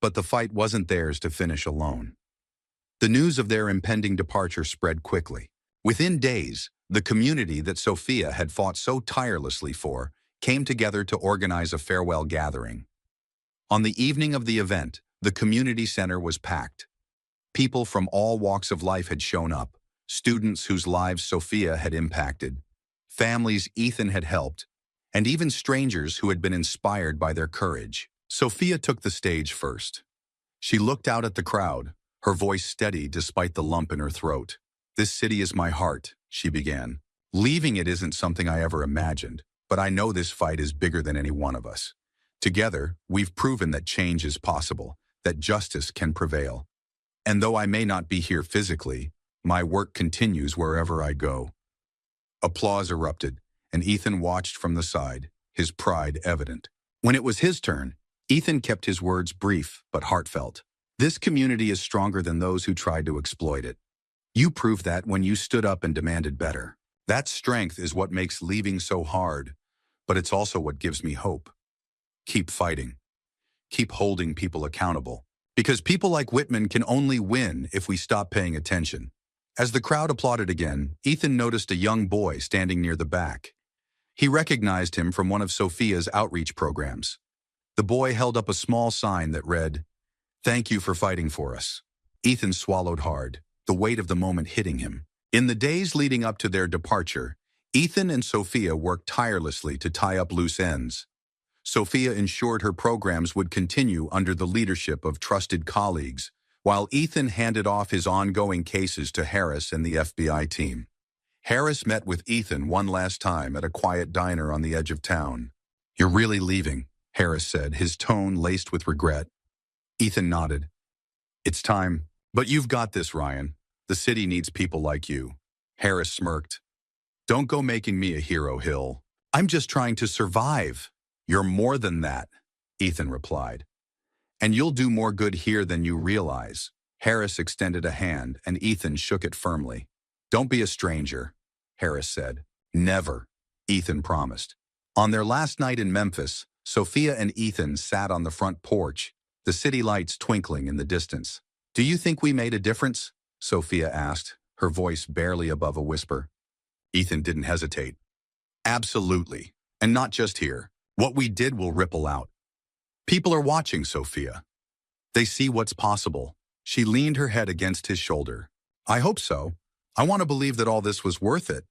But the fight wasn't theirs to finish alone. The news of their impending departure spread quickly. Within days, the community that Sophia had fought so tirelessly for came together to organize a farewell gathering. On the evening of the event, the community center was packed. People from all walks of life had shown up, students whose lives Sophia had impacted, families Ethan had helped, and even strangers who had been inspired by their courage. Sophia took the stage first. She looked out at the crowd, her voice steady despite the lump in her throat. "This city is my heart," she began. "Leaving it isn't something I ever imagined, but I know this fight is bigger than any one of us. Together, we've proven that change is possible, that justice can prevail. And though I may not be here physically, my work continues wherever I go." Applause erupted, and Ethan watched from the side, his pride evident. When it was his turn, Ethan kept his words brief but heartfelt. "This community is stronger than those who tried to exploit it. You proved that when you stood up and demanded better. That strength is what makes leaving so hard, but it's also what gives me hope. Keep fighting. Keep holding people accountable. Because people like Whitman can only win if we stop paying attention." As the crowd applauded again, Ethan noticed a young boy standing near the back. He recognized him from one of Sophia's outreach programs. The boy held up a small sign that read, "Thank you for fighting for us." Ethan swallowed hard, the weight of the moment hitting him. In the days leading up to their departure, Ethan and Sophia worked tirelessly to tie up loose ends. Sophia ensured her programs would continue under the leadership of trusted colleagues, while Ethan handed off his ongoing cases to Harris and the FBI team. Harris met with Ethan one last time at a quiet diner on the edge of town. "You're really leaving," Harris said, his tone laced with regret. Ethan nodded. "It's time. But you've got this, Ryan. The city needs people like you." Harris smirked. "Don't go making me a hero, Hill. I'm just trying to survive." "You're more than that," Ethan replied. "And you'll do more good here than you realize." Harris extended a hand, and Ethan shook it firmly. "Don't be a stranger," Harris said. "Never," Ethan promised. On their last night in Memphis, Sophia and Ethan sat on the front porch, the city lights twinkling in the distance. "Do you think we made a difference?" Sophia asked, her voice barely above a whisper. Ethan didn't hesitate. "Absolutely. And not just here. What we did will ripple out. People are watching, Sophia. They see what's possible." She leaned her head against his shoulder. "I hope so. I want to believe that all this was worth it."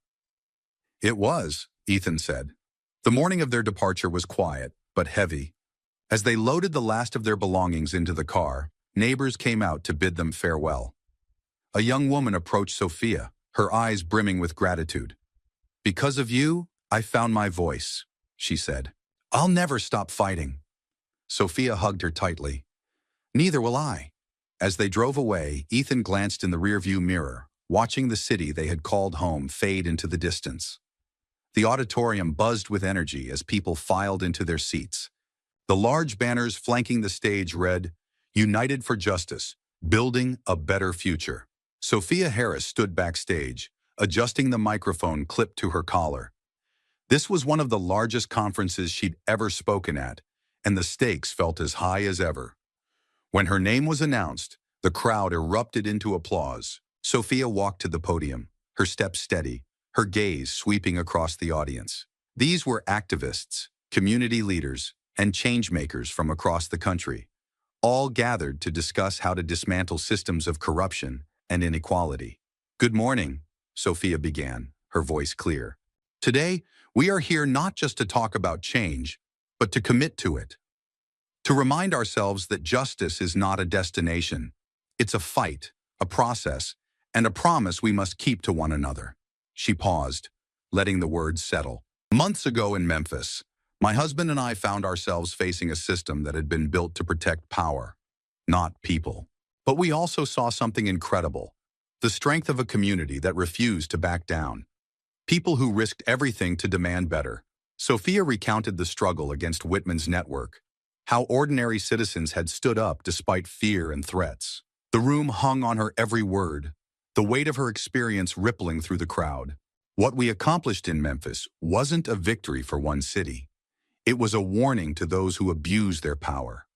"It was," Ethan said. The morning of their departure was quiet, but heavy. As they loaded the last of their belongings into the car, neighbors came out to bid them farewell. A young woman approached Sophia, her eyes brimming with gratitude. "Because of you, I found my voice," she said. "I'll never stop fighting." Sophia hugged her tightly. "Neither will I." As they drove away, Ethan glanced in the rearview mirror, watching the city they had called home fade into the distance. The auditorium buzzed with energy as people filed into their seats. The large banners flanking the stage read, "United for Justice, Building a Better Future." Sophia Harris stood backstage, adjusting the microphone clipped to her collar. This was one of the largest conferences she'd ever spoken at, and the stakes felt as high as ever. When her name was announced, the crowd erupted into applause. Sophia walked to the podium, her steps steady, her gaze sweeping across the audience. These were activists, community leaders, and change-makers from across the country, all gathered to discuss how to dismantle systems of corruption and inequality. "Good morning," Sophia began, her voice clear. "Today, we are here not just to talk about change, but to commit to it. To remind ourselves that justice is not a destination. It's a fight, a process, and a promise we must keep to one another." She paused, letting the words settle. "Months ago in Memphis, My husband and I found ourselves facing a system that had been built to protect power, not people. But we also saw something incredible, the strength of a community that refused to back down. People who risked everything to demand better. Sophia recounted the struggle against Whitman's network, how ordinary citizens had stood up despite fear and threats. The room hung on her every word, the weight of her experience rippling through the crowd. What we accomplished in Memphis wasn't a victory for one city. It was a warning to those who abuse their power.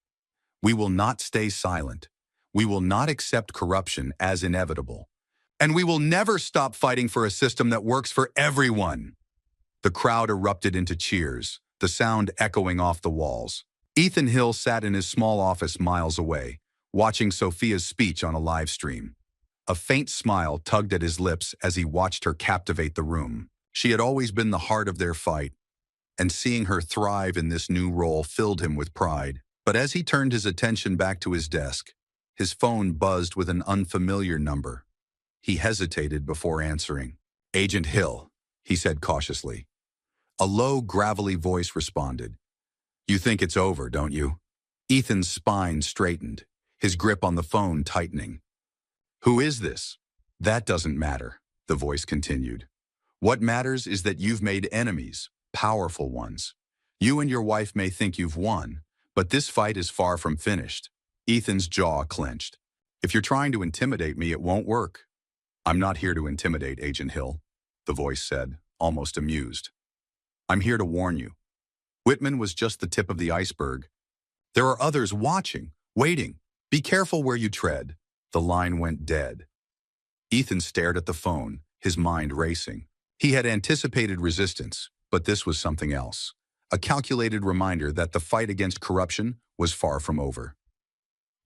We will not stay silent. We will not accept corruption as inevitable. And we will never stop fighting for a system that works for everyone. The crowd erupted into cheers, the sound echoing off the walls. Ethan Hill sat in his small office miles away, watching Sophia's speech on a live stream. A faint smile tugged at his lips as he watched her captivate the room. She had always been the heart of their fight, and seeing her thrive in this new role filled him with pride. But as he turned his attention back to his desk, his phone buzzed with an unfamiliar number. He hesitated before answering. "Agent Hill," he said cautiously. A low, gravelly voice responded. "You think it's over, don't you?" Ethan's spine straightened, his grip on the phone tightening. "Who is this?" "That doesn't matter," the voice continued. "What matters is that you've made enemies, powerful ones. You and your wife may think you've won, but this fight is far from finished." Ethan's jaw clenched. "If you're trying to intimidate me, it won't work." "I'm not here to intimidate, Agent Hill," the voice said, almost amused. "I'm here to warn you. Whitman was just the tip of the iceberg. There are others watching, waiting. Be careful where you tread." The line went dead. Ethan stared at the phone, his mind racing. He had anticipated resistance, but this was something else. A calculated reminder that the fight against corruption was far from over.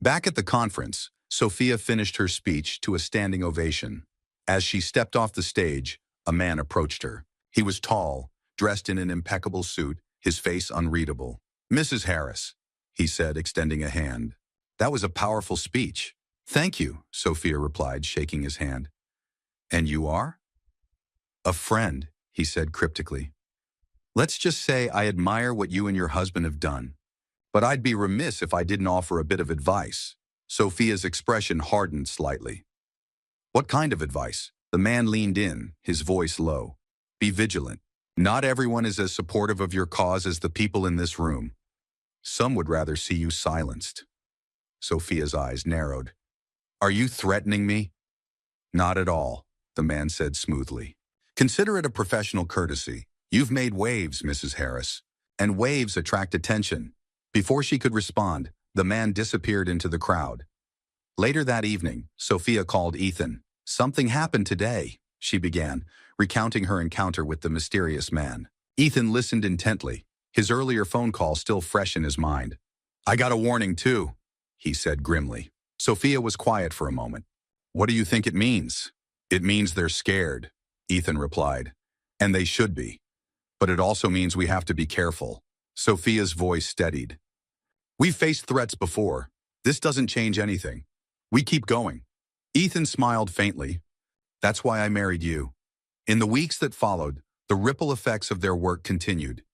Back at the conference, Sophia finished her speech to a standing ovation. As she stepped off the stage, a man approached her. He was tall, dressed in an impeccable suit, his face unreadable. "Mrs. Harris," he said, extending a hand. "That was a powerful speech." "Thank you," Sophia replied, shaking his hand. "And you are?" "A friend," he said cryptically. "Let's just say I admire what you and your husband have done. But I'd be remiss if I didn't offer a bit of advice." Sophia's expression hardened slightly. "What kind of advice?" The man leaned in, his voice low. "Be vigilant. Not everyone is as supportive of your cause as the people in this room. Some would rather see you silenced." Sophia's eyes narrowed. "Are you threatening me?" "Not at all," the man said smoothly. "Consider it a professional courtesy. You've made waves, Mrs. Harris, and waves attract attention." Before she could respond, the man disappeared into the crowd. Later that evening, Sophia called Ethan. "Something happened today," she began, recounting her encounter with the mysterious man. Ethan listened intently, his earlier phone call still fresh in his mind. "I got a warning too," he said grimly. Sophia was quiet for a moment. "What do you think it means?" "It means they're scared," Ethan replied. "And they should be. But it also means we have to be careful." Sophia's voice steadied. "We've faced threats before. This doesn't change anything. We keep going." Ethan smiled faintly. "That's why I married you." In the weeks that followed, the ripple effects of their work continued.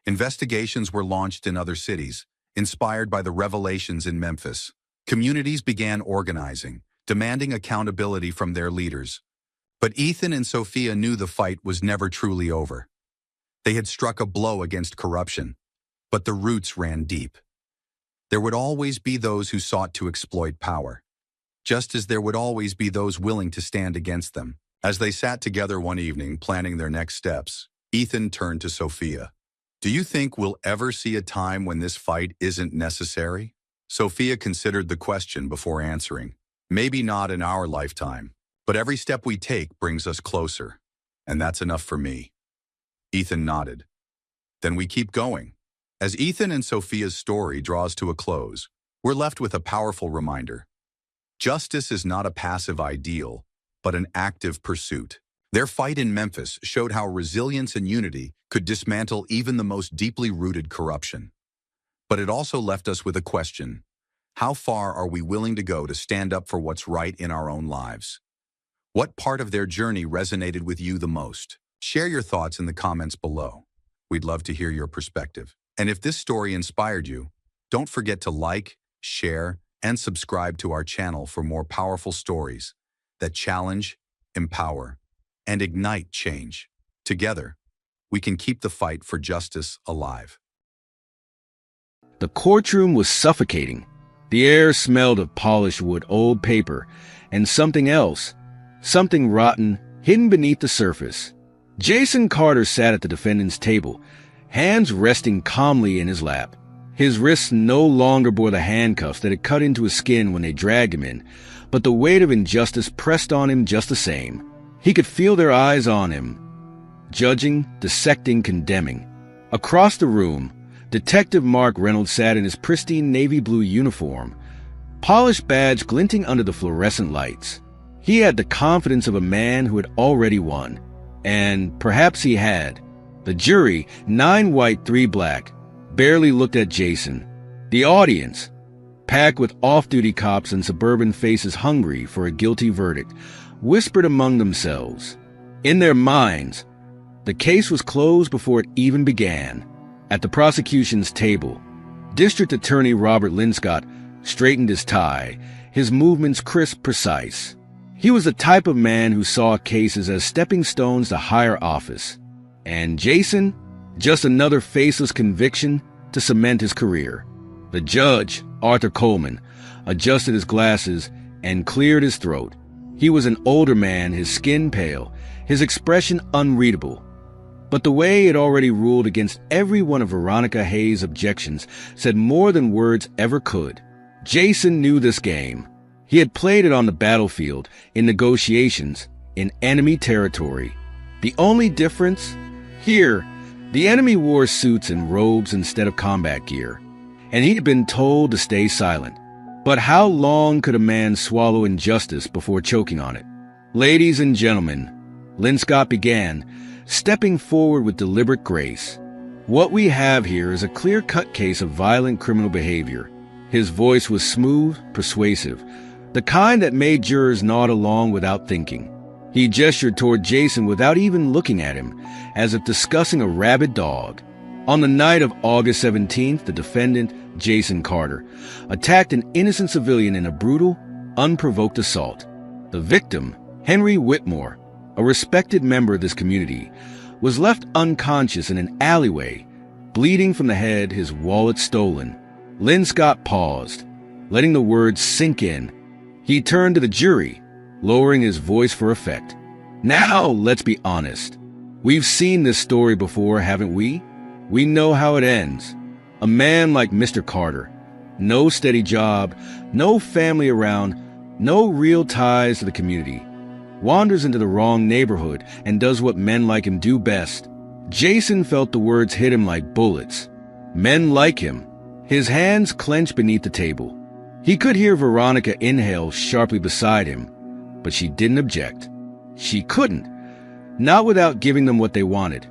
Investigations were launched in other cities, inspired by the revelations in Memphis. Communities began organizing, demanding accountability from their leaders. But Ethan and Sophia knew the fight was never truly over. They had struck a blow against corruption, but the roots ran deep. There would always be those who sought to exploit power, just as there would always be those willing to stand against them. As they sat together one evening planning their next steps, Ethan turned to Sophia. "Do you think we'll ever see a time when this fight isn't necessary?" Sophia considered the question before answering. "Maybe not in our lifetime, but every step we take brings us closer, and that's enough for me." Ethan nodded. "Then we keep going." As Ethan and Sophia's story draws to a close, we're left with a powerful reminder. Justice is not a passive ideal, but an active pursuit. Their fight in Memphis showed how resilience and unity could dismantle even the most deeply rooted corruption. But it also left us with a question. How far are we willing to go to stand up for what's right in our own lives? What part of their journey resonated with you the most? Share your thoughts in the comments below. We'd love to hear your perspective. And if this story inspired you, don't forget to like, share, and subscribe to our channel for more powerful stories that challenge, empower, and ignite change. Together, we can keep the fight for justice alive. The courtroom was suffocating. The air smelled of polished wood, old paper, and something else, something rotten, hidden beneath the surface. Jason Carter sat at the defendant's table, hands resting calmly in his lap. His wrists no longer bore the handcuffs that had cut into his skin when they dragged him in, but the weight of injustice pressed on him just the same. He could feel their eyes on him, judging, dissecting, condemning. Across the room, Detective Mark Reynolds sat in his pristine navy blue uniform, polished badge glinting under the fluorescent lights. He had the confidence of a man who had already won. And perhaps he had. The jury, 9 white, 3 black, barely looked at Jason. The audience, packed with off-duty cops and suburban faces hungry for a guilty verdict, whispered among themselves. In their minds, the case was closed before it even began. At the prosecution's table, District Attorney Robert Linscott straightened his tie, his movements crisp, precise. He was the type of man who saw cases as stepping stones to higher office. And Jason, just another faceless conviction to cement his career. The judge, Arthur Coleman, adjusted his glasses and cleared his throat. He was an older man, his skin pale, his expression unreadable. But the way it already ruled against every one of Veronica Hayes' objections said more than words ever could. Jason knew this game. He had played it on the battlefield, in negotiations, in enemy territory. The only difference? Here, the enemy wore suits and robes instead of combat gear, and he'd been told to stay silent. But how long could a man swallow injustice before choking on it? Ladies and gentlemen, Linscott began, stepping forward with deliberate grace. What we have here is a clear-cut case of violent criminal behavior. His voice was smooth, persuasive, the kind that made jurors nod along without thinking. He gestured toward Jason without even looking at him, as if discussing a rabid dog. On the night of August 17th, the defendant, Jason Carter, attacked an innocent civilian in a brutal, unprovoked assault. The victim, Henry Whitmore, a respected member of this community, was left unconscious in an alleyway, bleeding from the head, his wallet stolen. Linscott paused, letting the words sink in. He turned to the jury, lowering his voice for effect. Now, let's be honest. We've seen this story before, haven't we? We know how it ends. A man like Mr. Carter, no steady job, no family around, no real ties to the community, wanders into the wrong neighborhood and does what men like him do best. Jason felt the words hit him like bullets. Men like him. His hands clenched beneath the table. He could hear Veronica inhale sharply beside him, but she didn't object. She couldn't, not without giving them what they wanted.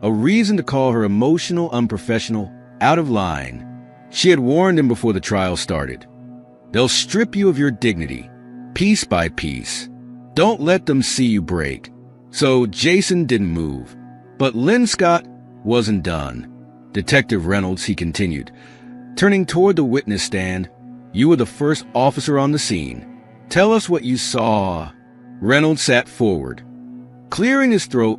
A reason to call her emotional, unprofessional, out of line. She had warned him before the trial started. They'll strip you of your dignity, piece by piece. Don't let them see you break. So Jason didn't move. But Linscott wasn't done. Detective Reynolds, he continued, turning toward the witness stand, you were the first officer on the scene. Tell us what you saw. Reynolds sat forward, clearing his throat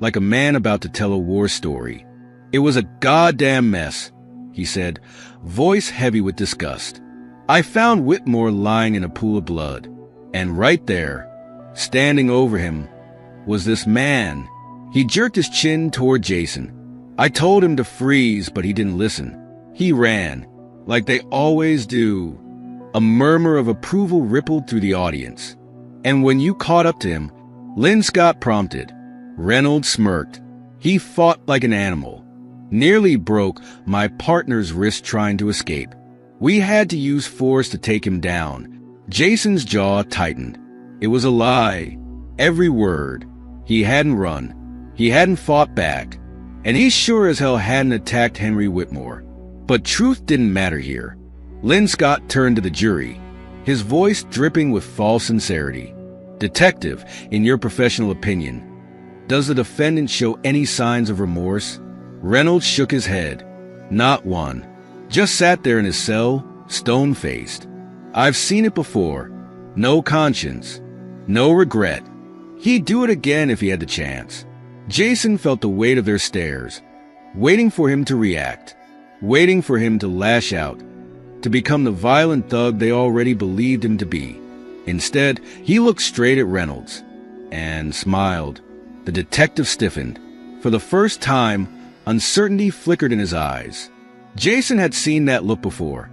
like a man about to tell a war story. It was a goddamn mess, he said, voice heavy with disgust. I found Whitmore lying in a pool of blood, and right there, standing over him, was this man. He jerked his chin toward Jason. I told him to freeze, but he didn't listen. He ran, like they always do. A murmur of approval rippled through the audience. And when you caught up to him, Linscott prompted. Reynolds smirked. He fought like an animal. Nearly broke my partner's wrist trying to escape. We had to use force to take him down. Jason's jaw tightened. It was a lie. Every word. He hadn't run. He hadn't fought back. And he sure as hell hadn't attacked Henry Whitmore. But truth didn't matter here. Linscott turned to the jury, his voice dripping with false sincerity. Detective, in your professional opinion, does the defendant show any signs of remorse? Reynolds shook his head. Not one. Just sat there in his cell, stone-faced. I've seen it before. No conscience. No regret. He'd do it again if he had the chance. Jason felt the weight of their stares, waiting for him to react, waiting for him to lash out, to become the violent thug they already believed him to be. Instead, he looked straight at Reynolds and smiled. The detective stiffened. For the first time, uncertainty flickered in his eyes. Jason had seen that look before,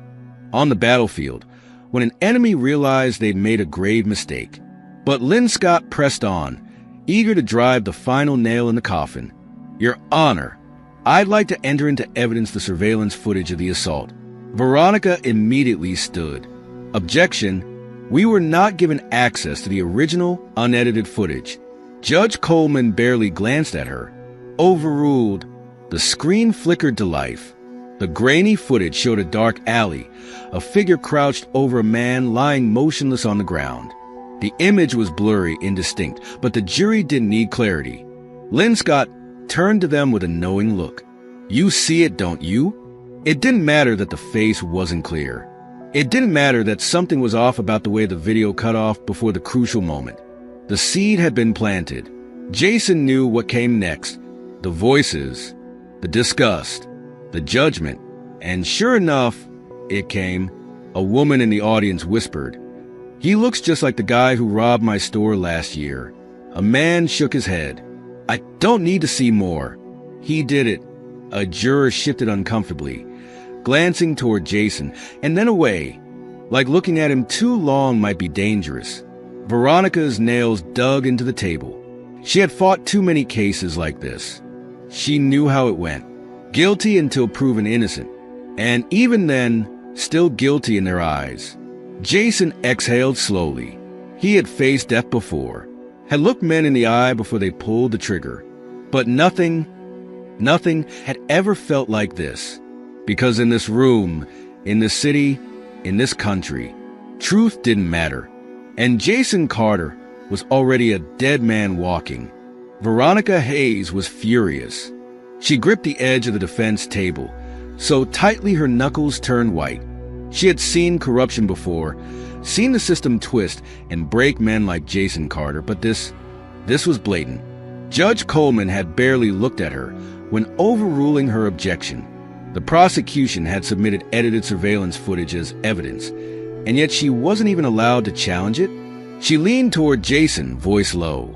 on the battlefield, when an enemy realized they'd made a grave mistake. But Lynn Scott pressed on, eager to drive the final nail in the coffin. Your Honor, I'd like to enter into evidence the surveillance footage of the assault. Veronica immediately stood. Objection. We were not given access to the original, unedited footage. Judge Coleman barely glanced at her. Overruled. The screen flickered to life. The grainy footage showed a dark alley, a figure crouched over a man lying motionless on the ground. The image was blurry, indistinct, but the jury didn't need clarity. Lynn Scott turned to them with a knowing look. You see it, don't you? It didn't matter that the face wasn't clear. It didn't matter that something was off about the way the video cut off before the crucial moment. The seed had been planted. Jason knew what came next. The voices, the disgust, the judgment, and sure enough, it came. A woman in the audience whispered, "He looks just like the guy who robbed my store last year." A man shook his head. "I don't need to see more. He did it." A juror shifted uncomfortably, glancing toward Jason and then away, like looking at him too long might be dangerous. Veronica's nails dug into the table. She had fought too many cases like this. She knew how it went. Guilty until proven innocent, and even then, still guilty in their eyes. Jason exhaled slowly. He had faced death before, had looked men in the eye before they pulled the trigger. But nothing had ever felt like this. Because in this room, in this city, in this country, truth didn't matter. And Jason Carter was already a dead man walking. Veronica Hayes was furious. She gripped the edge of the defense table, so tightly her knuckles turned white. She had seen corruption before, seen the system twist and break men like Jason Carter, but this was blatant. Judge Coleman had barely looked at her when overruling her objection. The prosecution had submitted edited surveillance footage as evidence, and yet she wasn't even allowed to challenge it. She leaned toward Jason, voice low.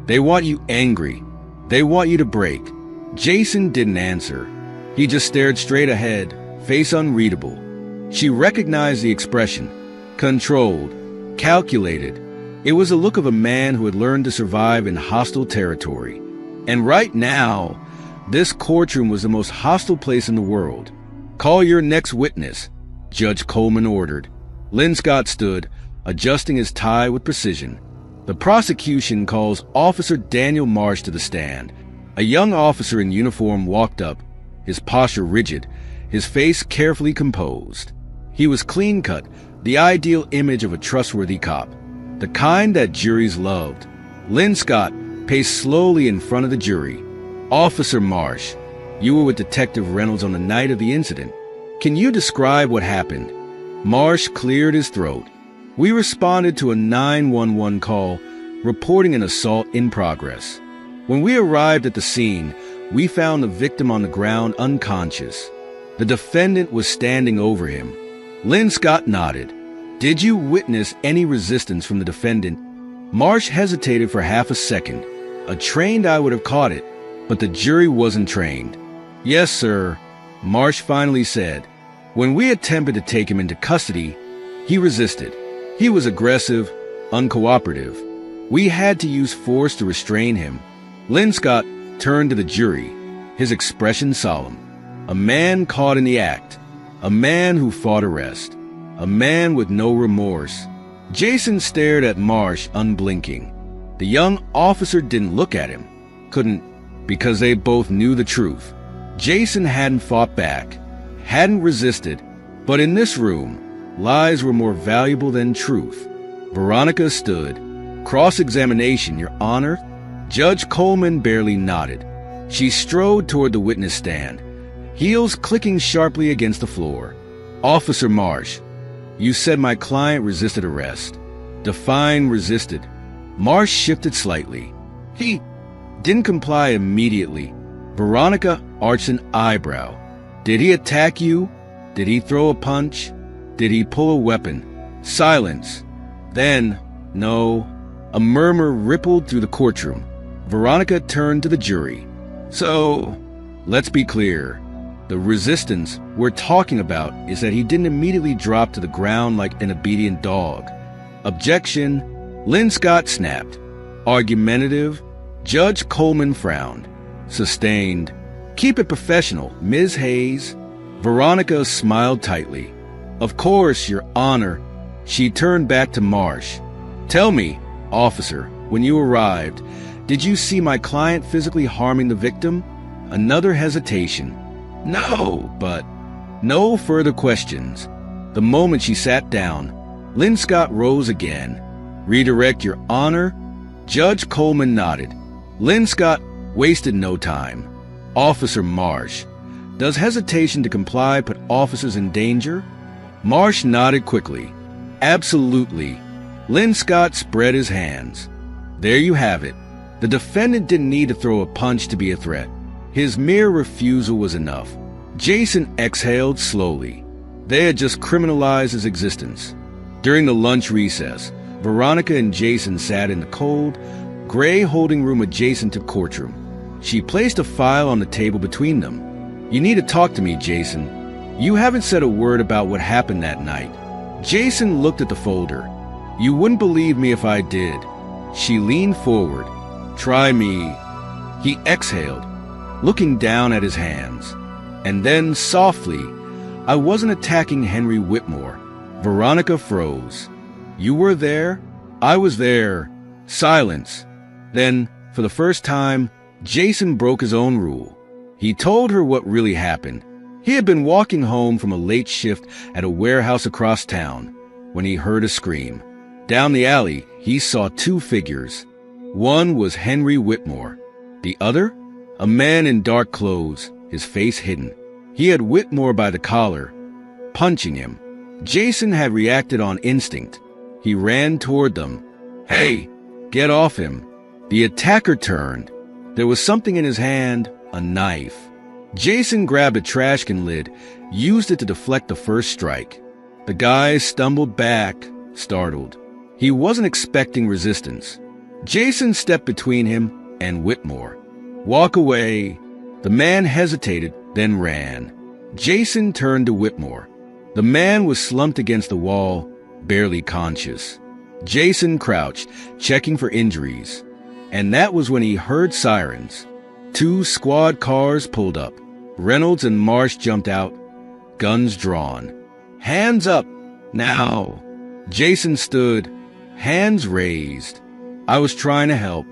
"They want you angry. They want you to break." Jason didn't answer. He just stared straight ahead, face unreadable. She recognized the expression. Controlled, calculated. It was the look of a man who had learned to survive in hostile territory. And right now, this courtroom was the most hostile place in the world. "Call your next witness," Judge Coleman ordered. Lynn Scott stood, adjusting his tie with precision. The prosecution calls Officer Daniel Marsh to the stand. A young officer in uniform walked up, his posture rigid, his face carefully composed. He was clean-cut, the ideal image of a trustworthy cop, the kind that juries loved. Lynn Scott paced slowly in front of the jury. "Officer Marsh, you were with Detective Reynolds on the night of the incident. Can you describe what happened?" Marsh cleared his throat. "We responded to a 911 call reporting an assault in progress. When we arrived at the scene, we found the victim on the ground unconscious. The defendant was standing over him." Lynn Scott nodded. "Did you witness any resistance from the defendant?" Marsh hesitated for half a second. A trained eye would have caught it, but the jury wasn't trained. "Yes, sir," Marsh finally said. "When we attempted to take him into custody, he resisted. He was aggressive, uncooperative. We had to use force to restrain him." Lynn Scott turned to the jury, his expression solemn. A man caught in the act. A man who fought arrest. A man with no remorse. Jason stared at Marsh, unblinking. The young officer didn't look at him. Couldn't, because they both knew the truth. Jason hadn't fought back, hadn't resisted, but in this room, lies were more valuable than truth. Veronica stood. "Cross-examination, Your Honor?" Judge Coleman barely nodded. She strode toward the witness stand, heels clicking sharply against the floor. "Officer Marsh, you said my client resisted arrest." Define resisted. Marsh shifted slightly. "He didn't comply immediately." Veronica arched an eyebrow. "Did he attack you? Did he throw a punch? Did he pull a weapon?" Silence. Then, "No." A murmur rippled through the courtroom. Veronica turned to the jury. "So, let's be clear. The resistance we're talking about is that he didn't immediately drop to the ground like an obedient dog." Objection. Lynn Scott snapped. Argumentative. Judge Coleman frowned. Sustained. "Keep it professional, Ms. Hayes." Veronica smiled tightly. "Of course, Your Honor." She turned back to Marsh. "Tell me, officer, when you arrived, did you see my client physically harming the victim?" Another hesitation. "No, but—" No further questions. The moment she sat down, Lynn Scott rose again. "Redirect, Your Honor." Judge Coleman nodded. Lynn Scott wasted no time. "Officer Marsh, does hesitation to comply put officers in danger?" Marsh nodded quickly. "Absolutely." Lynn Scott spread his hands. "There you have it. The defendant didn't need to throw a punch to be a threat. His mere refusal was enough." Jason exhaled slowly. They had just criminalized his existence. During the lunch recess, Veronica and Jason sat in the cold, gray holding room adjacent to courtroom. She placed a file on the table between them. "You need to talk to me, Jason. You haven't said a word about what happened that night." Jason looked at the folder. "You wouldn't believe me if I did." She leaned forward. "Try me." He exhaled, looking down at his hands. And then, softly, "I wasn't attacking Henry Whitmore." Veronica froze. "You were there?" "I was there." Silence. Then, for the first time, Jason broke his own rule. He told her what really happened. He had been walking home from a late shift at a warehouse across town when he heard a scream. Down the alley, he saw two figures. One was Henry Whitmore. The other? A man in dark clothes, his face hidden. He had Whitmore by the collar, punching him. Jason had reacted on instinct. He ran toward them. "Hey, get off him." The attacker turned. There was something in his hand, a knife. Jason grabbed a trash can lid, used it to deflect the first strike. The guy stumbled back, startled. He wasn't expecting resistance. Jason stepped between him and Whitmore. "Walk away." The man hesitated, then ran. Jason turned to Whitmore. The man was slumped against the wall, barely conscious. Jason crouched, checking for injuries. And that was when he heard sirens. Two squad cars pulled up. Reynolds and Marsh jumped out, guns drawn. "Hands up, now." Jason stood, hands raised. "I was trying to help."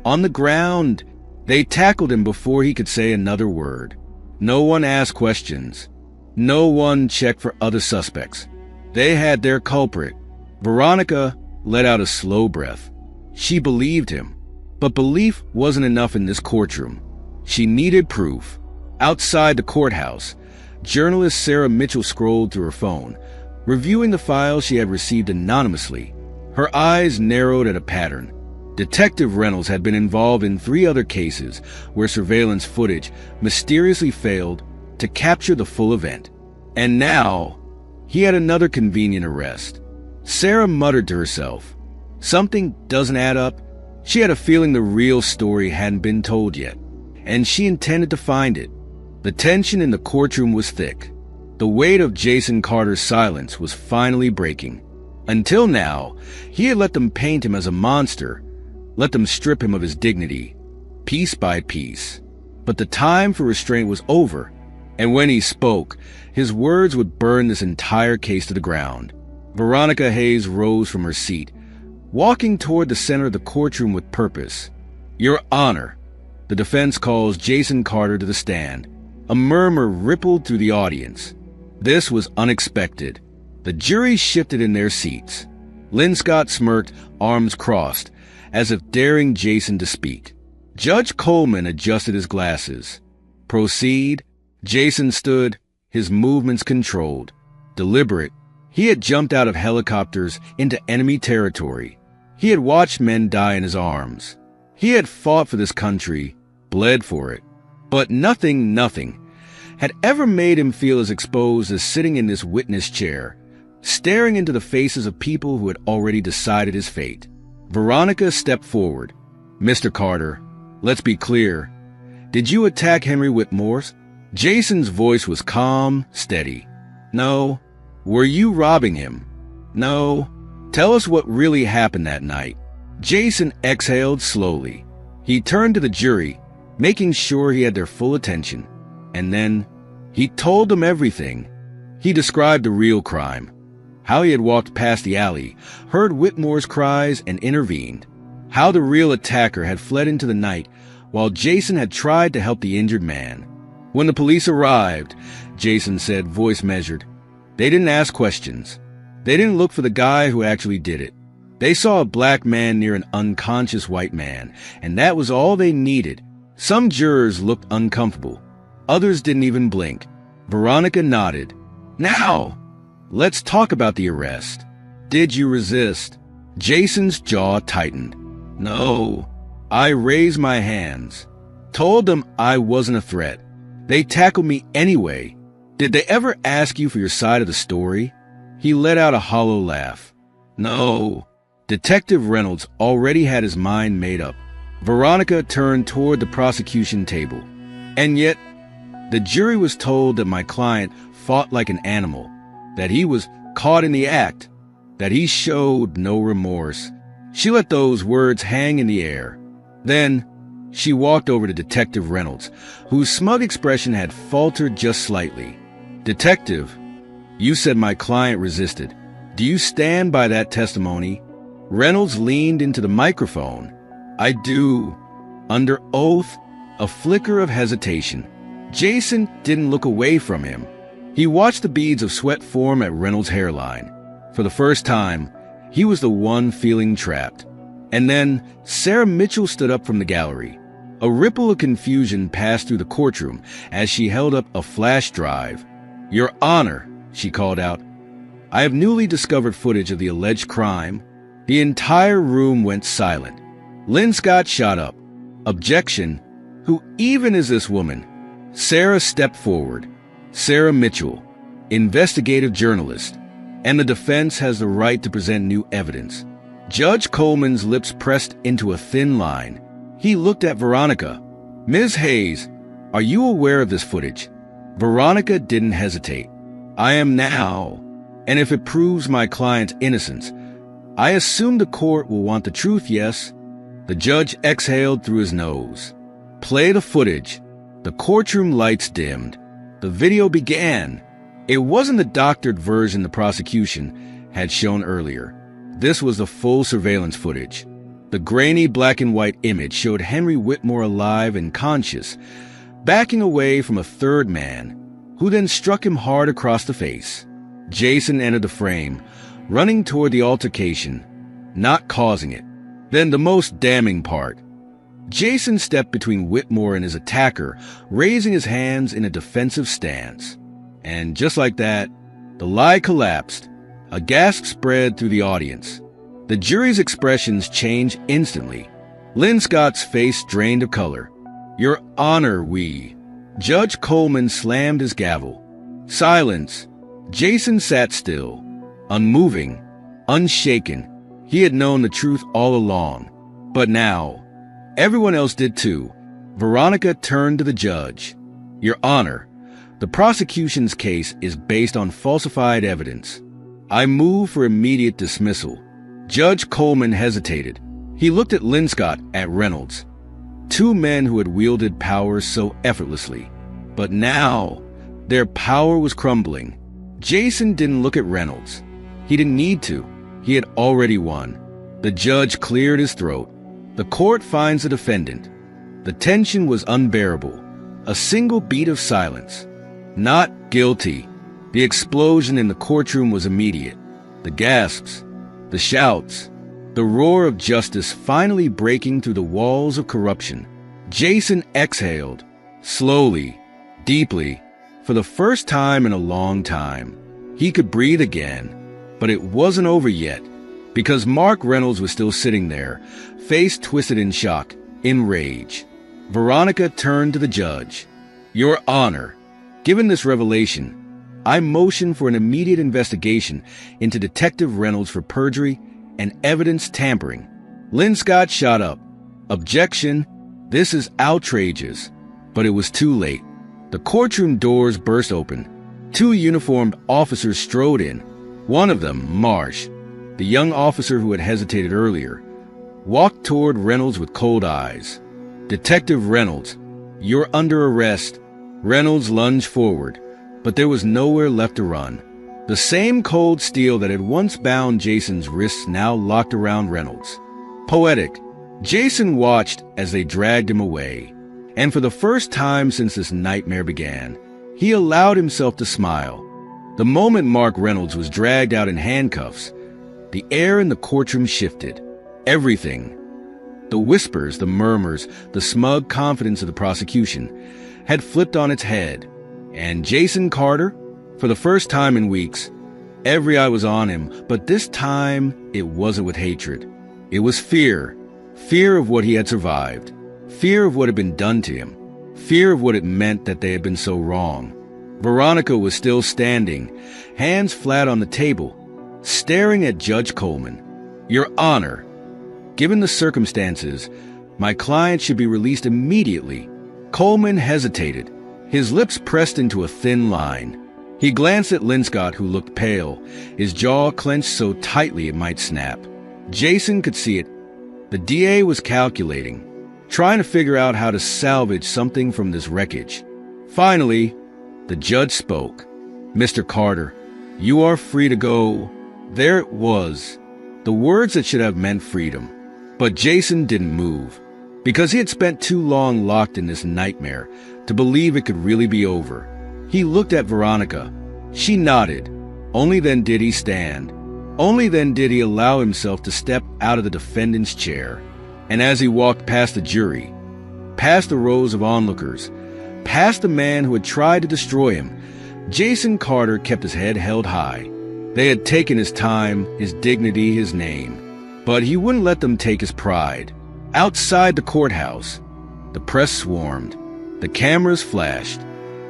On the ground, they tackled him before he could say another word. No one asked questions. No one checked for other suspects. They had their culprit. Veronica let out a slow breath. She believed him. But belief wasn't enough in this courtroom. She needed proof. Outside the courthouse, journalist Sarah Mitchell scrolled through her phone, reviewing the files she had received anonymously. Her eyes narrowed at a pattern. Detective Reynolds had been involved in 3 other cases where surveillance footage mysteriously failed to capture the full event. And now, he had another convenient arrest. Sarah muttered to herself, "Something doesn't add up." She had a feeling the real story hadn't been told yet, and she intended to find it. The tension in the courtroom was thick. The weight of Jason Carter's silence was finally breaking. Until now, he had let them paint him as a monster, let them strip him of his dignity, piece by piece. But the time for restraint was over, and when he spoke, his words would burn this entire case to the ground. Veronica Hayes rose from her seat, walking toward the center of the courtroom with purpose. "Your Honor," the defense calls Jason Carter to the stand. A murmur rippled through the audience. This was unexpected. The jury shifted in their seats. Lynn Scott smirked, arms crossed, as if daring Jason to speak. Judge Coleman adjusted his glasses. Proceed. Jason stood, his movements controlled, deliberate. He had jumped out of helicopters into enemy territory. He had watched men die in his arms. He had fought for this country, bled for it. But nothing had ever made him feel as exposed as sitting in this witness chair, staring into the faces of people who had already decided his fate. Veronica stepped forward. Mr. Carter, let's be clear. Did you attack Henry Whitmore? Jason's voice was calm, steady. No. Were you robbing him? No. Tell us what really happened that night. Jason exhaled slowly. He turned to the jury, making sure he had their full attention. And then he told them everything. He described the real crime, how he had walked past the alley, heard Whitmore's cries, and intervened, how the real attacker had fled into the night while Jason had tried to help the injured man. When the police arrived, Jason said, voice measured, they didn't ask questions. They didn't look for the guy who actually did it. They saw a black man near an unconscious white man, and that was all they needed. Some jurors looked uncomfortable. Others didn't even blink. Veronica nodded. Now, let's talk about the arrest. Did you resist? Jason's jaw tightened. No. I raised my hands. Told them I wasn't a threat. They tackled me anyway. Did they ever ask you for your side of the story? He let out a hollow laugh. No. Detective Reynolds already had his mind made up. Veronica turned toward the prosecution table. And yet, the jury was told that my client fought like an animal, that he was caught in the act, that he showed no remorse. She let those words hang in the air. Then, she walked over to Detective Reynolds, whose smug expression had faltered just slightly. Detective, you said my client resisted. Do you stand by that testimony? Reynolds leaned into the microphone. I do. Under oath, a flicker of hesitation. Jason didn't look away from him. He watched the beads of sweat form at Reynolds' hairline. For the first time, he was the one feeling trapped. And then Sarah Mitchell stood up from the gallery. A ripple of confusion passed through the courtroom as she held up a flash drive. Your Honor, she called out, I have newly discovered footage of the alleged crime. The entire room went silent. Lynn Scott shot up. Objection. Who even is this woman? Sarah stepped forward. Sarah Mitchell, investigative journalist, and the defense has the right to present new evidence. Judge Coleman's lips pressed into a thin line. He looked at Veronica. Ms. Hayes, are you aware of this footage? Veronica didn't hesitate. I am now, and if it proves my client's innocence, I assume the court will want the truth, yes? The judge exhaled through his nose. Play the footage. The courtroom lights dimmed. The video began. It wasn't the doctored version the prosecution had shown earlier. This was the full surveillance footage. The grainy black and white image showed Henry Whitmore alive and conscious, backing away from a third man, who then struck him hard across the face. Jason entered the frame, running toward the altercation, not causing it. Then the most damning part. Jason stepped between Whitmore and his attacker, raising his hands in a defensive stance. And just like that, the lie collapsed. A gasp spread through the audience. The jury's expressions changed instantly. Lynn Scott's face drained of color. Your Honor, we. Judge Coleman slammed his gavel. Silence. Jason sat still, unmoving, unshaken. He had known the truth all along. But now, everyone else did too. Veronica turned to the judge. Your Honor, the prosecution's case is based on falsified evidence. I move for immediate dismissal. Judge Coleman hesitated. He looked at Lynn Scott, at Reynolds. Two men who had wielded power so effortlessly. But now, their power was crumbling. Jason didn't look at Reynolds. He didn't need to. He had already won. The judge cleared his throat. The court finds the defendant. The tension was unbearable. A single beat of silence. Not guilty. The explosion in the courtroom was immediate. The gasps, the shouts, the roar of justice finally breaking through the walls of corruption. Jason exhaled, slowly, deeply, for the first time in a long time. He could breathe again, but it wasn't over yet, because Mark Reynolds was still sitting there, face twisted in shock, in rage. Veronica turned to the judge. "Your Honor, given this revelation, I motion for an immediate investigation into Detective Reynolds for perjury and evidence tampering." Linscott shot up. "Objection. This is outrageous." But it was too late. The courtroom doors burst open. 2 uniformed officers strode in. One of them, Marsh, the young officer who had hesitated earlier, walked toward Reynolds with cold eyes. "Detective Reynolds, you're under arrest." Reynolds lunged forward, but there was nowhere left to run. The same cold steel that had once bound Jason's wrists now locked around Reynolds. Poetic. Jason watched as they dragged him away, and for the first time since this nightmare began, he allowed himself to smile. The moment Mark Reynolds was dragged out in handcuffs, the air in the courtroom shifted. Everything, the whispers, the murmurs, the smug confidence of the prosecution, had flipped on its head. And Jason Carter, for the first time in weeks, every eye was on him, but this time it wasn't with hatred. It was fear. Fear of what he had survived. Fear of what had been done to him. Fear of what it meant that they had been so wrong. Veronica was still standing, hands flat on the table, staring at Judge Coleman. "Your Honor, given the circumstances, my client should be released immediately." Coleman hesitated, his lips pressed into a thin line. He glanced at Linscott, who looked pale, his jaw clenched so tightly it might snap. Jason could see it. The DA was calculating, trying to figure out how to salvage something from this wreckage. Finally, the judge spoke. "Mr. Carter, you are free to go." There it was, the words that should have meant freedom. But Jason didn't move, because he had spent too long locked in this nightmare to believe it could really be over. He looked at Veronica. She nodded. Only then did he stand. Only then did he allow himself to step out of the defendant's chair. And as he walked past the jury, past the rows of onlookers, past the man who had tried to destroy him, Jason Carter kept his head held high. They had taken his time, his dignity, his name. But he wouldn't let them take his pride. Outside the courthouse, the press swarmed. The cameras flashed.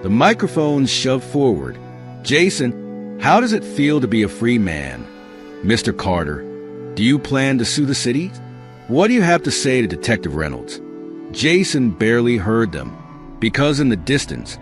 The microphones shoved forward. "Jason, how does it feel to be a free man?" "Mr. Carter, do you plan to sue the city? What do you have to say to Detective Reynolds?" Jason barely heard them, because in the distance,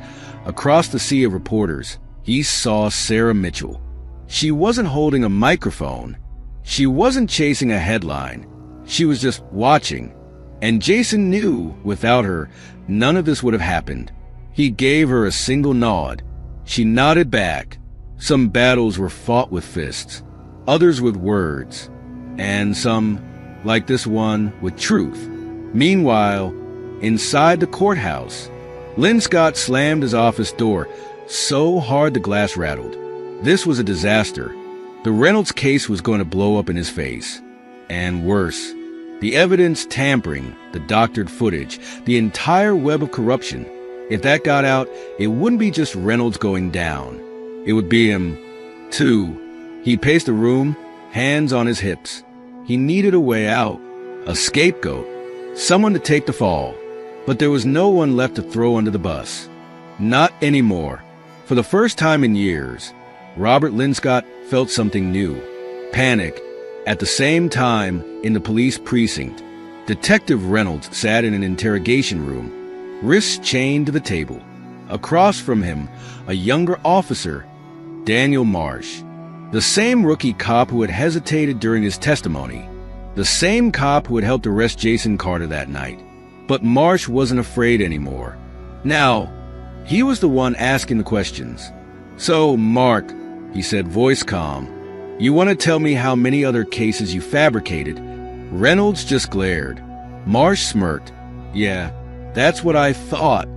across the sea of reporters, he saw Sarah Mitchell. She wasn't holding a microphone. She wasn't chasing a headline. She was just watching. And Jason knew, without her, none of this would have happened. He gave her a single nod. She nodded back. Some battles were fought with fists, others with words, and some, like this one, with truth. Meanwhile, inside the courthouse, Linscott slammed his office door so hard the glass rattled. This was a disaster. The Reynolds case was going to blow up in his face. And worse, the evidence tampering, the doctored footage, the entire web of corruption. If that got out, it wouldn't be just Reynolds going down. It would be him, too. He paced the room, hands on his hips. He needed a way out, a scapegoat, someone to take the fall. But there was no one left to throw under the bus. Not anymore. For the first time in years, Robert Linscott felt something new. Panic. At the same time, in the police precinct, Detective Reynolds sat in an interrogation room, wrists chained to the table. Across from him, a younger officer, Daniel Marsh. The same rookie cop who had hesitated during his testimony. The same cop who had helped arrest Jason Carter that night. But Marsh wasn't afraid anymore. Now, he was the one asking the questions. "So, Mark," he said, voice calm, "you want to tell me how many other cases you fabricated?" Reynolds just glared. Marsh smirked. "Yeah, that's what I thought."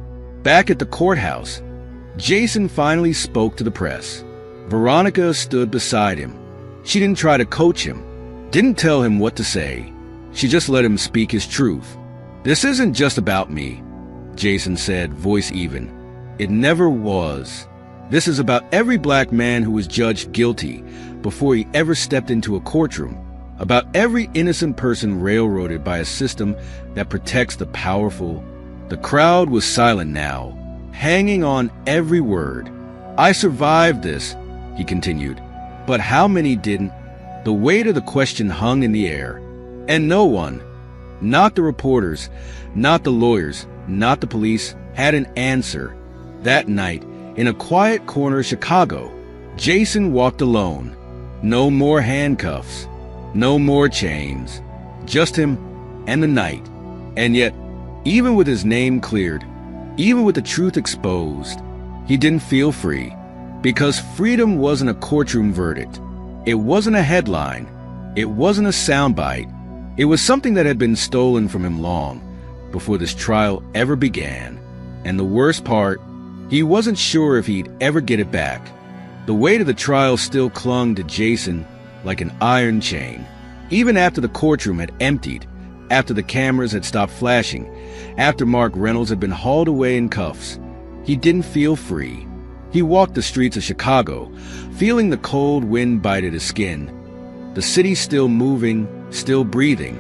Back at the courthouse, Jason finally spoke to the press. Veronica stood beside him. She didn't try to coach him, didn't tell him what to say. She just let him speak his truth. "This isn't just about me," Jason said, voice even. "It never was. This is about every black man who was judged guilty before he ever stepped into a courtroom, about every innocent person railroaded by a system that protects the powerful." The crowd was silent now, hanging on every word. "I survived this," he continued, "but how many didn't?" The weight of the question hung in the air, and no one, not the reporters, not the lawyers, not the police, had an answer. That night, in a quiet corner of Chicago, Jason walked alone. No more handcuffs, no more chains, just him and the night. And yet, even with his name cleared, even with the truth exposed, he didn't feel free, because freedom wasn't a courtroom verdict. It wasn't a headline. It wasn't a soundbite. It was something that had been stolen from him long before this trial ever began. And the worst part, he wasn't sure if he'd ever get it back. The weight of the trial still clung to Jason like an iron chain. Even after the courtroom had emptied, after the cameras had stopped flashing, after Mark Reynolds had been hauled away in cuffs, he didn't feel free. He walked the streets of Chicago, feeling the cold wind bite at his skin. The city still moving, still breathing,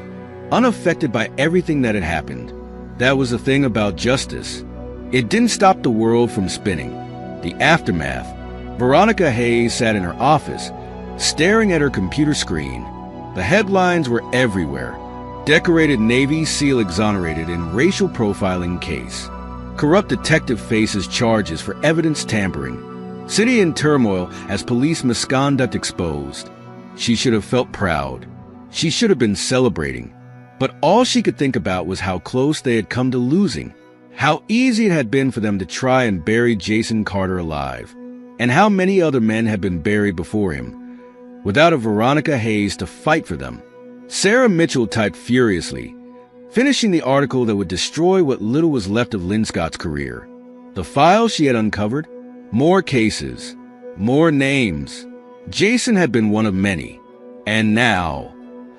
unaffected by everything that had happened. That was the thing about justice. It didn't stop the world from spinning. The aftermath. Veronica Hayes sat in her office, staring at her computer screen. The headlines were everywhere. Decorated Navy SEAL exonerated in racial profiling case. Corrupt detective faces charges for evidence tampering. City in turmoil as police misconduct exposed. She should have felt proud. She should have been celebrating. But all she could think about was how close they had come to losing. How easy it had been for them to try and bury Jason Carter alive. And how many other men had been buried before him, without a Veronica Hayes to fight for them. Sarah Mitchell typed furiously, finishing the article that would destroy what little was left of Lynn Scott's career. The files she had uncovered, more cases, more names. Jason had been one of many. And now,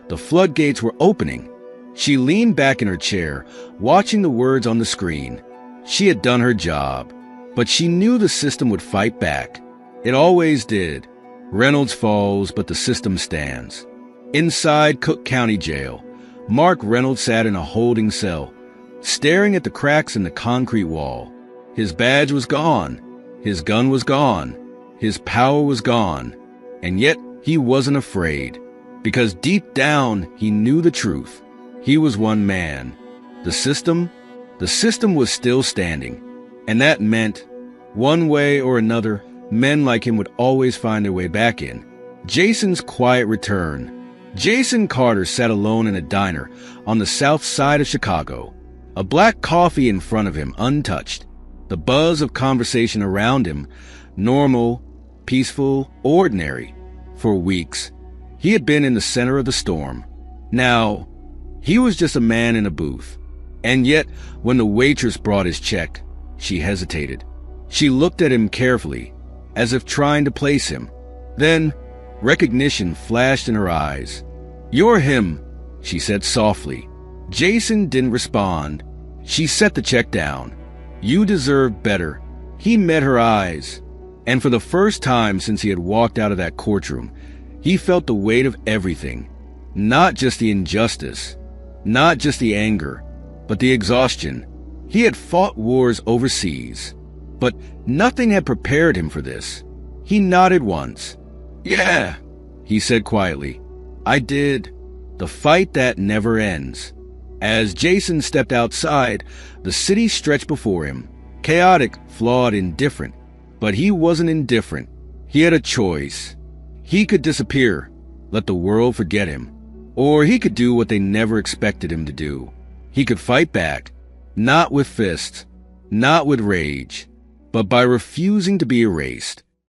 the floodgates were opening. She leaned back in her chair, watching the words on the screen. She had done her job, but she knew the system would fight back. It always did. Reynolds falls, but the system stands. Inside Cook County Jail, Mark Reynolds sat in a holding cell, staring at the cracks in the concrete wall. His badge was gone. His gun was gone. His power was gone. And yet he wasn't afraid, because deep down he knew the truth. He was one man. The system was still standing. And that meant, one way or another, men like him would always find their way back in. Jason's quiet return. Jason Carter sat alone in a diner on the south side of Chicago, a black coffee in front of him untouched, the buzz of conversation around him, normal, peaceful, ordinary. For weeks, he had been in the center of the storm. Now, he was just a man in a booth. And yet, when the waitress brought his check, she hesitated. She looked at him carefully, as if trying to place him. Then, recognition flashed in her eyes. "You're him," she said softly. Jason didn't respond. She set the check down. "You deserve better." He met her eyes. And for the first time since he had walked out of that courtroom, he felt the weight of everything. Not just the injustice, not just the anger, but the exhaustion. He had fought wars overseas, but nothing had prepared him for this. He nodded once. "Yeah," he said quietly. "I did." The fight that never ends. As Jason stepped outside, the city stretched before him. Chaotic, flawed, indifferent. But he wasn't indifferent. He had a choice. He could disappear, let the world forget him. Or he could do what they never expected him to do. He could fight back, not with fists, not with rage, but by refusing to be erased.